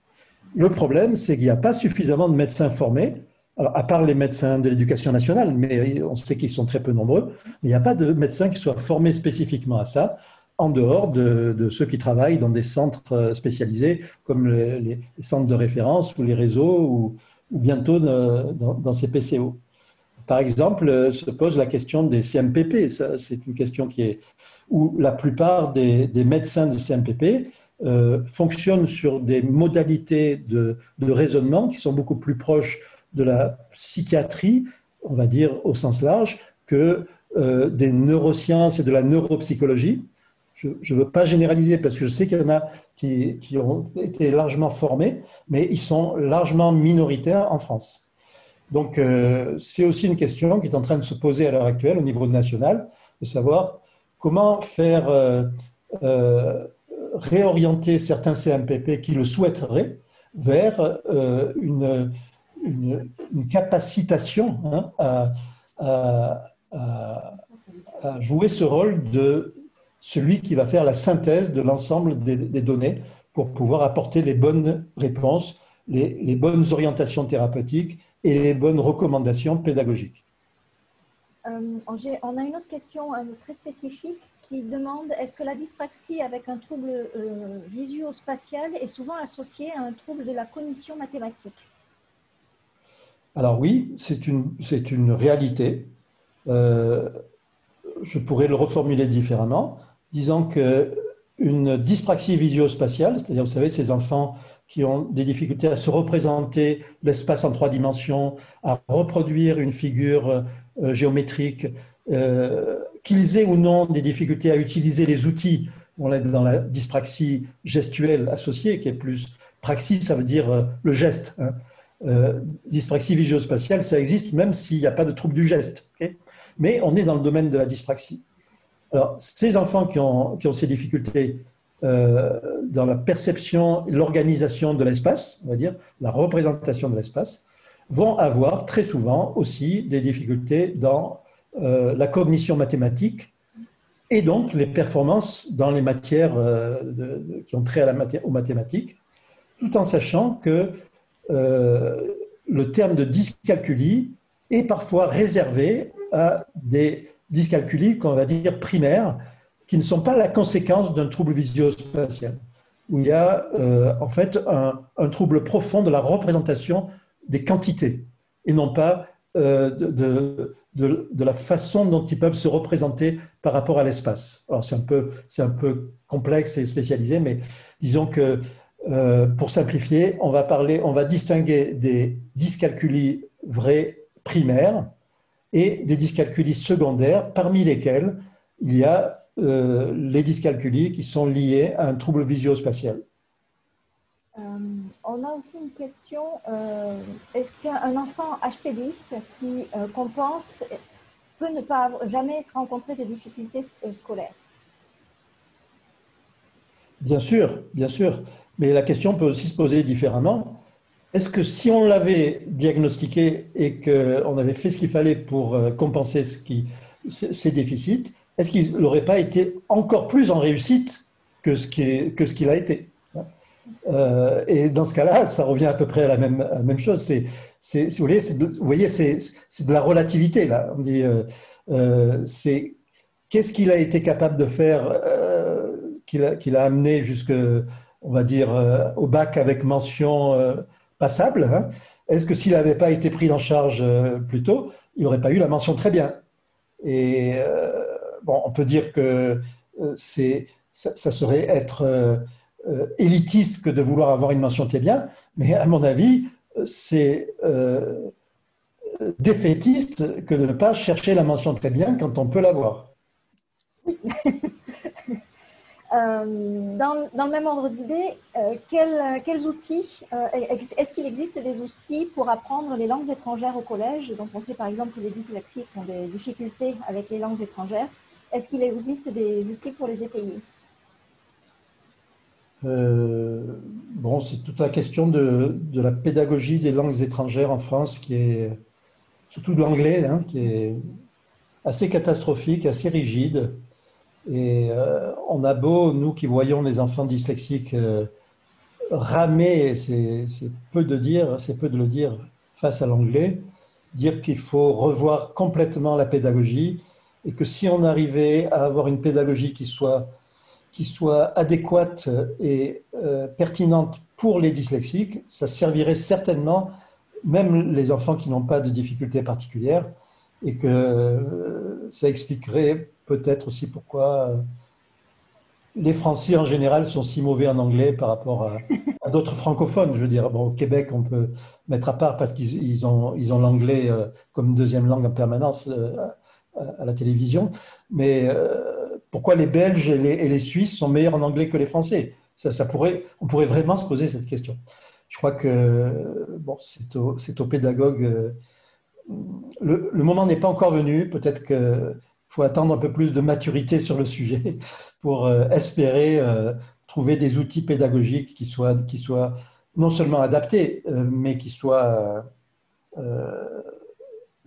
[SPEAKER 1] Le problème, c'est qu'il n'y a pas suffisamment de médecins formés, alors, à part les médecins de l'éducation nationale, mais on sait qu'ils sont très peu nombreux, mais il n'y a pas de médecins qui soient formés spécifiquement à ça, en dehors de ceux qui travaillent dans des centres spécialisés, comme les centres de référence ou les réseaux, ou bientôt dans ces PCO. Par exemple, se pose la question des CMPP. C'est une question où la plupart des médecins de CMPP fonctionnent sur des modalités de raisonnement qui sont beaucoup plus proches de la psychiatrie, on va dire au sens large, que des neurosciences et de la neuropsychologie. Je ne veux pas généraliser parce que je sais qu'il y en a qui ont été largement formés, mais ils sont largement minoritaires en France. Donc, c'est aussi une question qui est en train de se poser à l'heure actuelle au niveau national, de savoir comment faire réorienter certains CMPP qui le souhaiteraient vers une capacitation, hein, à jouer ce rôle de celui qui va faire la synthèse de l'ensemble des données pour pouvoir apporter les bonnes réponses, les bonnes orientations thérapeutiques et les bonnes recommandations pédagogiques.
[SPEAKER 2] On a une autre question très spécifique qui demande est-ce que la dyspraxie avec un trouble visuo-spatial est souvent associée à un trouble de la cognition mathématique?
[SPEAKER 1] Alors oui, c'est une réalité. Je pourrais le reformuler différemment, disant qu'une dyspraxie visuo-spatiale, c'est-à-dire, vous savez, ces enfants qui ont des difficultés à se représenter l'espace en 3 dimensions, à reproduire une figure géométrique, qu'ils aient ou non des difficultés à utiliser les outils, on est dans la dyspraxie gestuelle associée, qui est plus praxis, ça veut dire le geste. Hein. Dyspraxie visuo-spatiale, ça existe même s'il n'y a pas de trouble du geste. Okay, mais on est dans le domaine de la dyspraxie. Alors, ces enfants qui ont ces difficultés dans la perception, l'organisation de l'espace, on va dire, la représentation de l'espace, vont avoir très souvent aussi des difficultés dans la cognition mathématique et donc les performances dans les matières qui ont trait aux mathématiques, tout en sachant que le terme de dyscalculie est parfois réservé à des dyscalculies qu'on va dire primaires, qui ne sont pas la conséquence d'un trouble visuo-spatial, où il y a en fait un trouble profond de la représentation des quantités, et non pas de la façon dont ils peuvent se représenter par rapport à l'espace. Alors c'est un peu complexe et spécialisé, mais disons que pour simplifier, on va distinguer des dyscalculies vraies primaires et des dyscalculies secondaires, parmi lesquelles il y a les dyscalculies qui sont liées à un trouble visuo-spatial.
[SPEAKER 2] On a aussi une question, est-ce qu'un enfant HP10 qui compense peut ne pas jamais rencontrer de difficultés scolaires?
[SPEAKER 1] Bien sûr, bien sûr. Mais la question peut aussi se poser différemment. Est-ce que si on l'avait diagnostiqué et qu'on avait fait ce qu'il fallait pour compenser ces déficits, est-ce qu'il n'aurait pas été encore plus en réussite que ce qu'il a été? Et dans ce cas-là, ça revient à peu près à la même chose. Si vous voyez, c'est de la relativité, là. On dit, c'est qu'est-ce qu'il a été capable de faire qu'il a amené jusque, on va dire, au bac avec mention passable, hein. Est-ce que s'il n'avait pas été pris en charge plus tôt, il n'aurait pas eu la mention très bien? Et bon, on peut dire que ça serait être élitiste que de vouloir avoir une mention très bien, mais à mon avis, c'est défaitiste que de ne pas chercher la mention très bien quand on peut l'avoir.
[SPEAKER 2] Dans le même ordre d'idée, quels outils, est-ce qu'il existe des outils pour apprendre les langues étrangères au collège? Donc on sait par exemple que les dyslexiques ont des difficultés avec les langues étrangères. Est-ce qu'il existe des outils pour les étayer?
[SPEAKER 1] Bon, c'est toute la question de la pédagogie des langues étrangères en France, qui est, surtout de l'anglais, hein, qui est assez catastrophique, assez rigide. Et on a beau, nous qui voyons les enfants dyslexiques ramer, c'est peu de dire, c'est peu de le dire face à l'anglais, dire qu'il faut revoir complètement la pédagogie et que si on arrivait à avoir une pédagogie qui soit adéquate et pertinente pour les dyslexiques, ça servirait certainement même les enfants qui n'ont pas de difficultés particulières et que ça expliquerait peut-être aussi pourquoi les Français en général sont si mauvais en anglais par rapport à d'autres francophones. Je veux dire, bon, au Québec, on peut mettre à part parce qu'ils ont l'anglais comme deuxième langue en permanence à la télévision. Mais pourquoi les Belges et les Suisses sont meilleurs en anglais que les Français? On pourrait vraiment se poser cette question. Je crois que bon, c'est aux pédagogues. Le moment n'est pas encore venu. Peut-être qu'il faut attendre un peu plus de maturité sur le sujet pour espérer trouver des outils pédagogiques qui soient non seulement adaptés, mais qui soient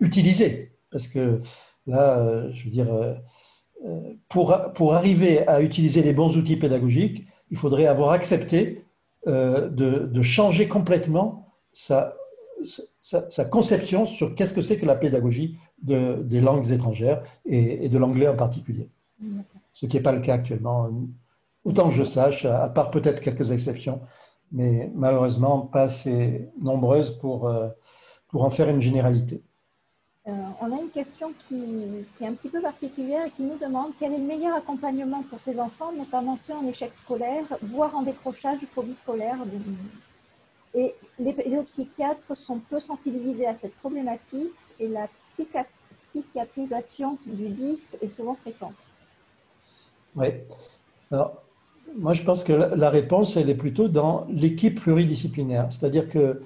[SPEAKER 1] utilisés. Parce que là, je veux dire, pour arriver à utiliser les bons outils pédagogiques, il faudrait avoir accepté de changer complètement sa conception sur qu'est-ce que c'est que la pédagogie des langues étrangères et de l'anglais en particulier. Ce qui n'est pas le cas actuellement, autant que je sache, à part peut-être quelques exceptions, mais malheureusement pas assez nombreuses pour en faire une généralité.
[SPEAKER 2] On a une question qui est un petit peu particulière et qui nous demande quel est le meilleur accompagnement pour ces enfants, notamment ceux en échec scolaire, voire en décrochage ou phobie scolaire. Et les pédopsychiatres sont peu sensibilisés à cette problématique et la psychiatrisation du 10 est souvent fréquente.
[SPEAKER 1] Oui. Alors, moi, je pense que la réponse, elle est plutôt dans l'équipe pluridisciplinaire. C'est-à-dire que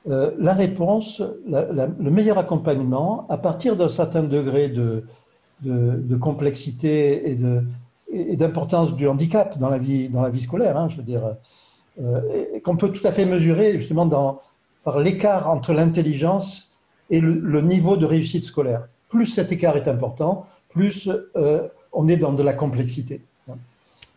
[SPEAKER 1] la réponse, le meilleur accompagnement, à partir d'un certain degré de complexité et d'importance du handicap dans la vie scolaire, hein, je veux dire, qu'on peut tout à fait mesurer justement par l'écart entre l'intelligence et le niveau de réussite scolaire. Plus cet écart est important, plus on est dans de la complexité.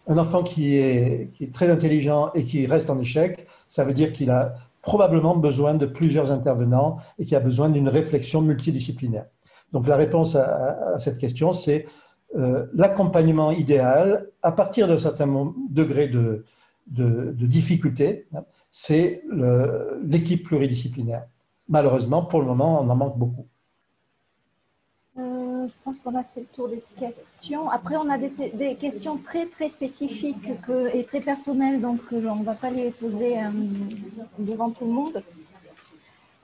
[SPEAKER 1] Un enfant qui est très intelligent et qui reste en échec, ça veut dire qu'il a probablement besoin de plusieurs intervenants et qui a besoin d'une réflexion multidisciplinaire. Donc la réponse à cette question, c'est l'accompagnement idéal à partir d'un certain degré de difficulté, c'est l'équipe pluridisciplinaire. Malheureusement, pour le moment, on en manque beaucoup.
[SPEAKER 2] Je pense qu'on a fait le tour des questions. Après, on a des questions très, très spécifiques et très personnelles, donc on ne va pas les poser devant tout le monde.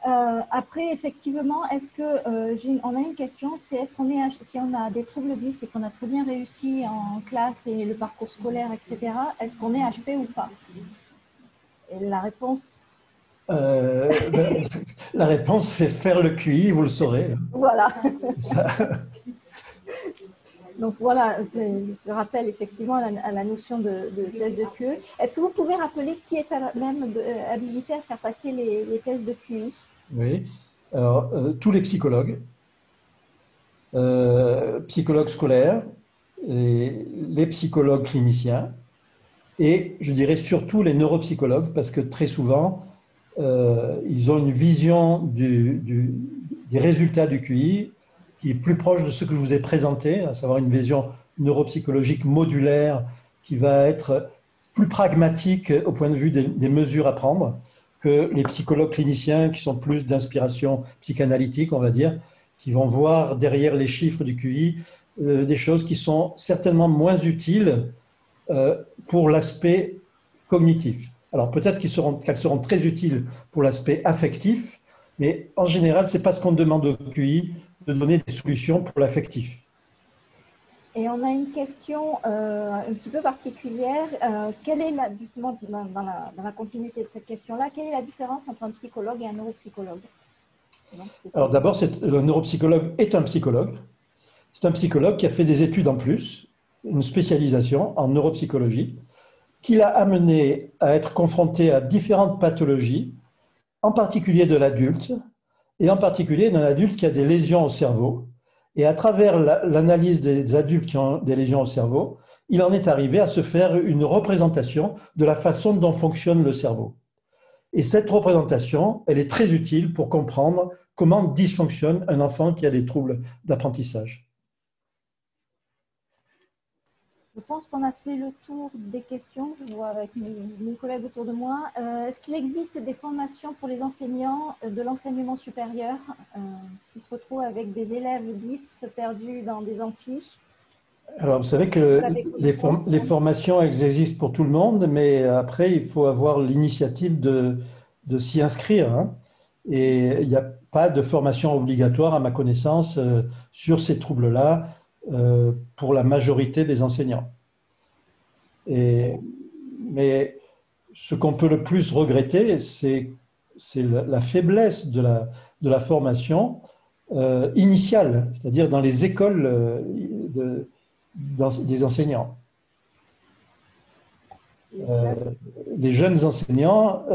[SPEAKER 2] Après, effectivement, est-ce que on a une question, c'est est-ce qu'on est, si on a des troubles 10 et qu'on a très bien réussi en classe et le parcours scolaire, etc., est-ce qu'on est HP ou pas? Et la réponse
[SPEAKER 1] la réponse, c'est faire le QI, vous le saurez.
[SPEAKER 2] Voilà. Donc voilà, je rappelle effectivement à la notion de test de QI. Est-ce que vous pouvez rappeler qui est même habilité à faire passer les tests de QI?
[SPEAKER 1] Oui, alors tous les psychologues, psychologues scolaires, les psychologues cliniciens et je dirais surtout les neuropsychologues parce que très souvent, ils ont une vision des résultats du QI qui est plus proche de ce que je vous ai présenté, à savoir une vision neuropsychologique modulaire qui va être plus pragmatique au point de vue des mesures à prendre que les psychologues cliniciens qui sont plus d'inspiration psychanalytique, on va dire, qui vont voir derrière les chiffres du QI des choses qui sont certainement moins utiles pour l'aspect cognitif. Alors peut-être qu'elles seront très utiles pour l'aspect affectif, mais en général, ce n'est pas ce qu'on demande au QI, de donner des solutions pour l'affectif.
[SPEAKER 2] Et on a une question un petit peu particulière. Quelle est justement dans la continuité de cette question-là, quelle est la différence entre un psychologue et un neuropsychologue?
[SPEAKER 1] Alors d'abord, le neuropsychologue est un psychologue. C'est un psychologue qui a fait des études en plus, une spécialisation en neuropsychologie, qui l'a amené à être confronté à différentes pathologies, en particulier de l'adulte, et en particulier d'un adulte qui a des lésions au cerveau. Et à travers l'analyse des adultes qui ont des lésions au cerveau, il en est arrivé à se faire une représentation de la façon dont fonctionne le cerveau. Et cette représentation, elle est très utile pour comprendre comment dysfonctionne un enfant qui a des troubles d'apprentissage.
[SPEAKER 2] Je pense qu'on a fait le tour des questions, je vois avec mes collègues autour de moi. Est-ce qu'il existe des formations pour les enseignants de l'enseignement supérieur qui se retrouvent avec des élèves 10 perdus dans des amphis?
[SPEAKER 1] Alors, vous savez que les formations, elles existent pour tout le monde, mais après, il faut avoir l'initiative de s'y inscrire, hein. Et il n'y a pas de formation obligatoire, à ma connaissance, sur ces troubles-là pour la majorité des enseignants. Mais ce qu'on peut le plus regretter, c'est la faiblesse de la formation initiale, c'est-à-dire dans les écoles des enseignants. Les jeunes enseignants,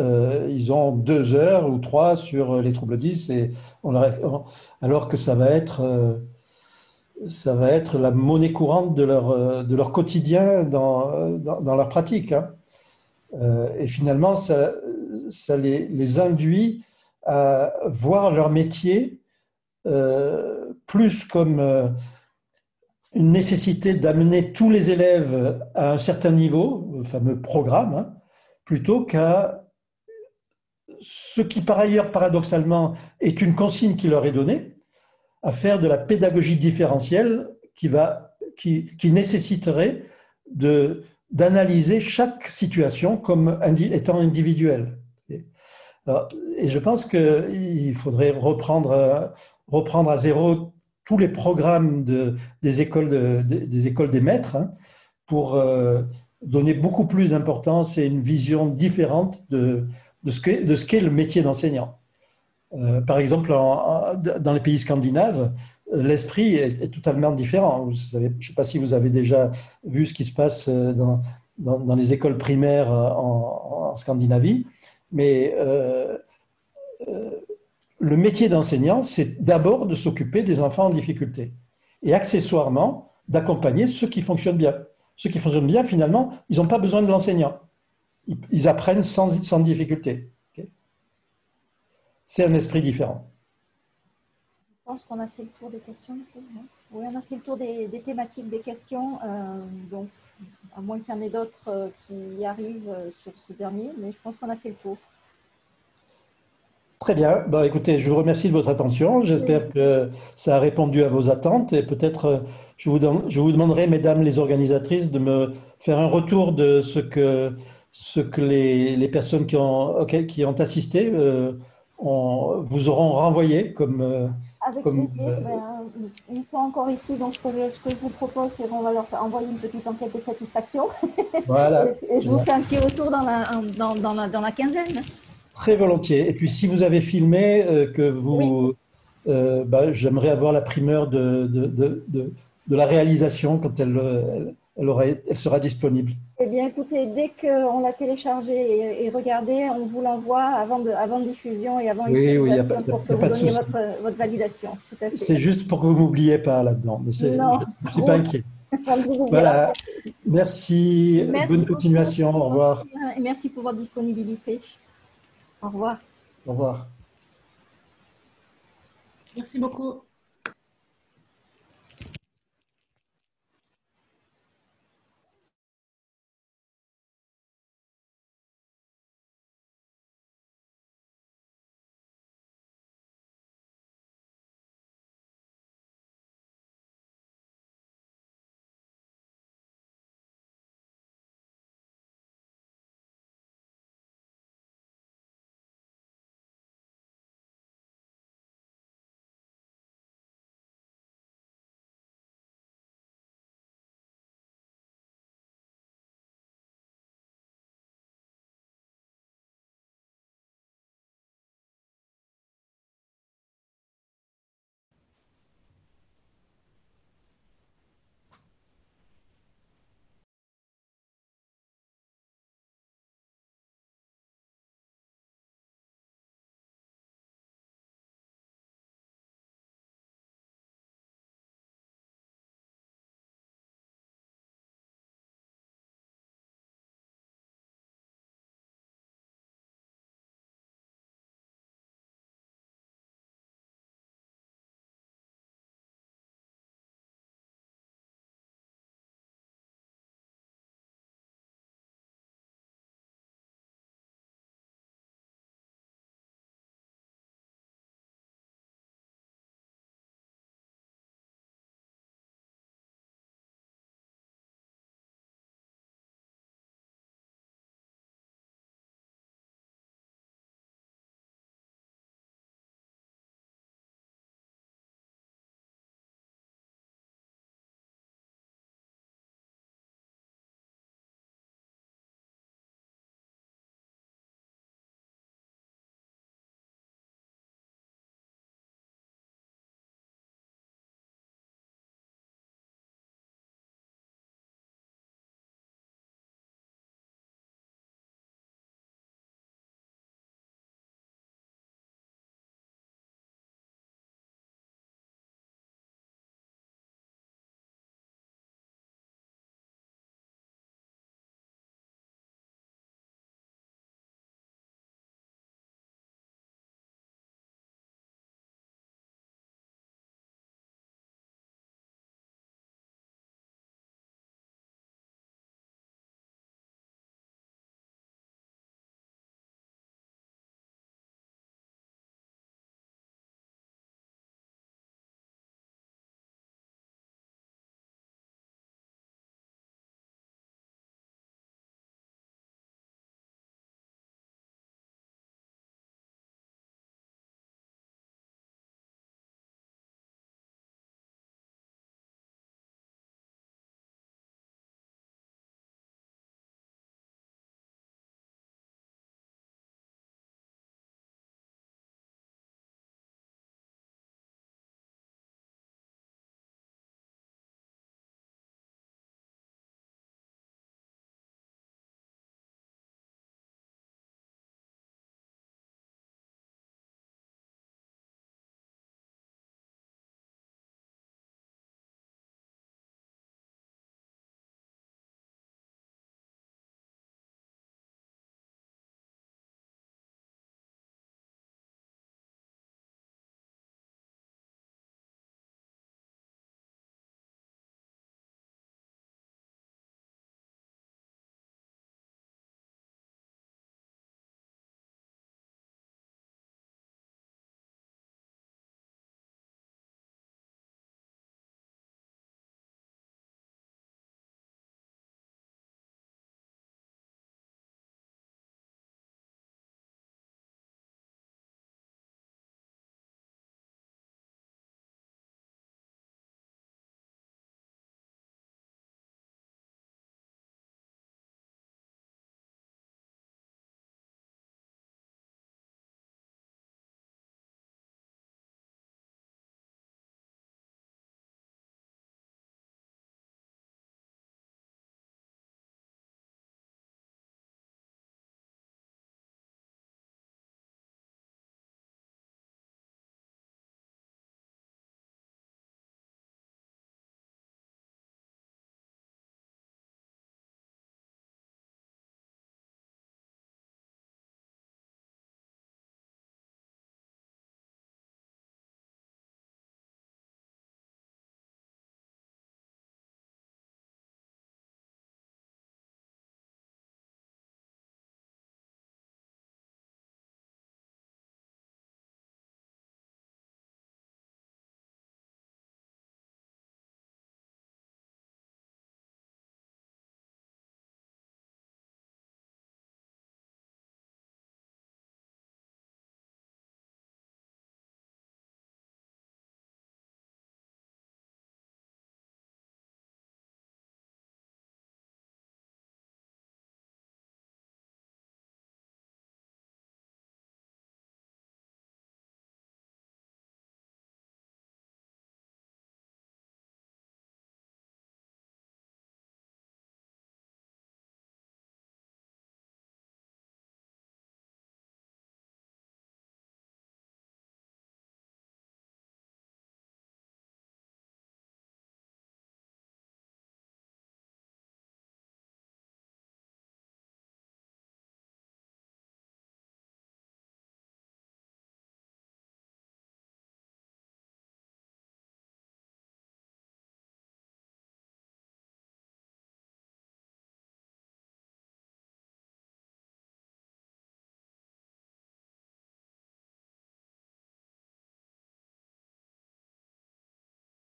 [SPEAKER 1] ils ont 2 heures ou 3 sur les troubles 10, et alors que ça va être la monnaie courante de leur quotidien dans leur pratique, hein. Et finalement, ça les induit à voir leur métier plus comme une nécessité d'amener tous les élèves à un certain niveau, le fameux programme, hein, plutôt qu'à ce qui, par ailleurs, paradoxalement, est une consigne qui leur est donnée, à faire de la pédagogie différentielle qui nécessiterait d'analyser chaque situation comme étant individuelle. Et je pense qu'il faudrait reprendre à zéro tous les programmes des écoles des maîtres, hein, pour donner beaucoup plus d'importance et une vision différente de ce qu'est le métier d'enseignant. Par exemple, dans les pays scandinaves, l'esprit est totalement différent. Je ne sais pas si vous avez déjà vu ce qui se passe dans les écoles primaires en Scandinavie, mais le métier d'enseignant, c'est d'abord de s'occuper des enfants en difficulté et accessoirement d'accompagner ceux qui fonctionnent bien. Ceux qui fonctionnent bien, finalement, ils n'ont pas besoin de l'enseignant. Ils apprennent sans difficulté. Okay. C'est un esprit différent.
[SPEAKER 2] Je pense qu'on a fait le tour des questions. Oui, on a fait le tour des thématiques des questions. Donc, à moins qu'il y en ait d'autres qui arrivent sur ce dernier, mais je pense qu'on a fait le tour.
[SPEAKER 1] Très bien. Bon, écoutez, je vous remercie de votre attention. J'espère que ça a répondu à vos attentes, et peut-être je vous demanderai, mesdames les organisatrices, de me faire un retour de ce que les personnes qui ont assisté vous auront renvoyé comme...
[SPEAKER 2] Avec plaisir. Ils sont encore ici, donc ce que je vous propose, c'est qu'on va leur envoyer une petite enquête de satisfaction.
[SPEAKER 1] Voilà.
[SPEAKER 2] Et je vous fais un petit retour dans la quinzaine.
[SPEAKER 1] Très volontiers. Et puis, si vous avez filmé, oui. J'aimerais avoir la primeur de la réalisation quand elle sera disponible.
[SPEAKER 2] Eh bien, écoutez, dès qu'on l'a téléchargé et regardé, on vous l'envoie avant diffusion et avant utilisation pour que vous donniez votre validation.
[SPEAKER 1] C'est juste pour que vous ne m'oubliez pas là-dedans. Mais je ne suis pas inquiet. Voilà. Merci. Bonne continuation. Au revoir.
[SPEAKER 2] Et merci pour votre disponibilité. Au revoir.
[SPEAKER 1] Au revoir.
[SPEAKER 3] Merci beaucoup.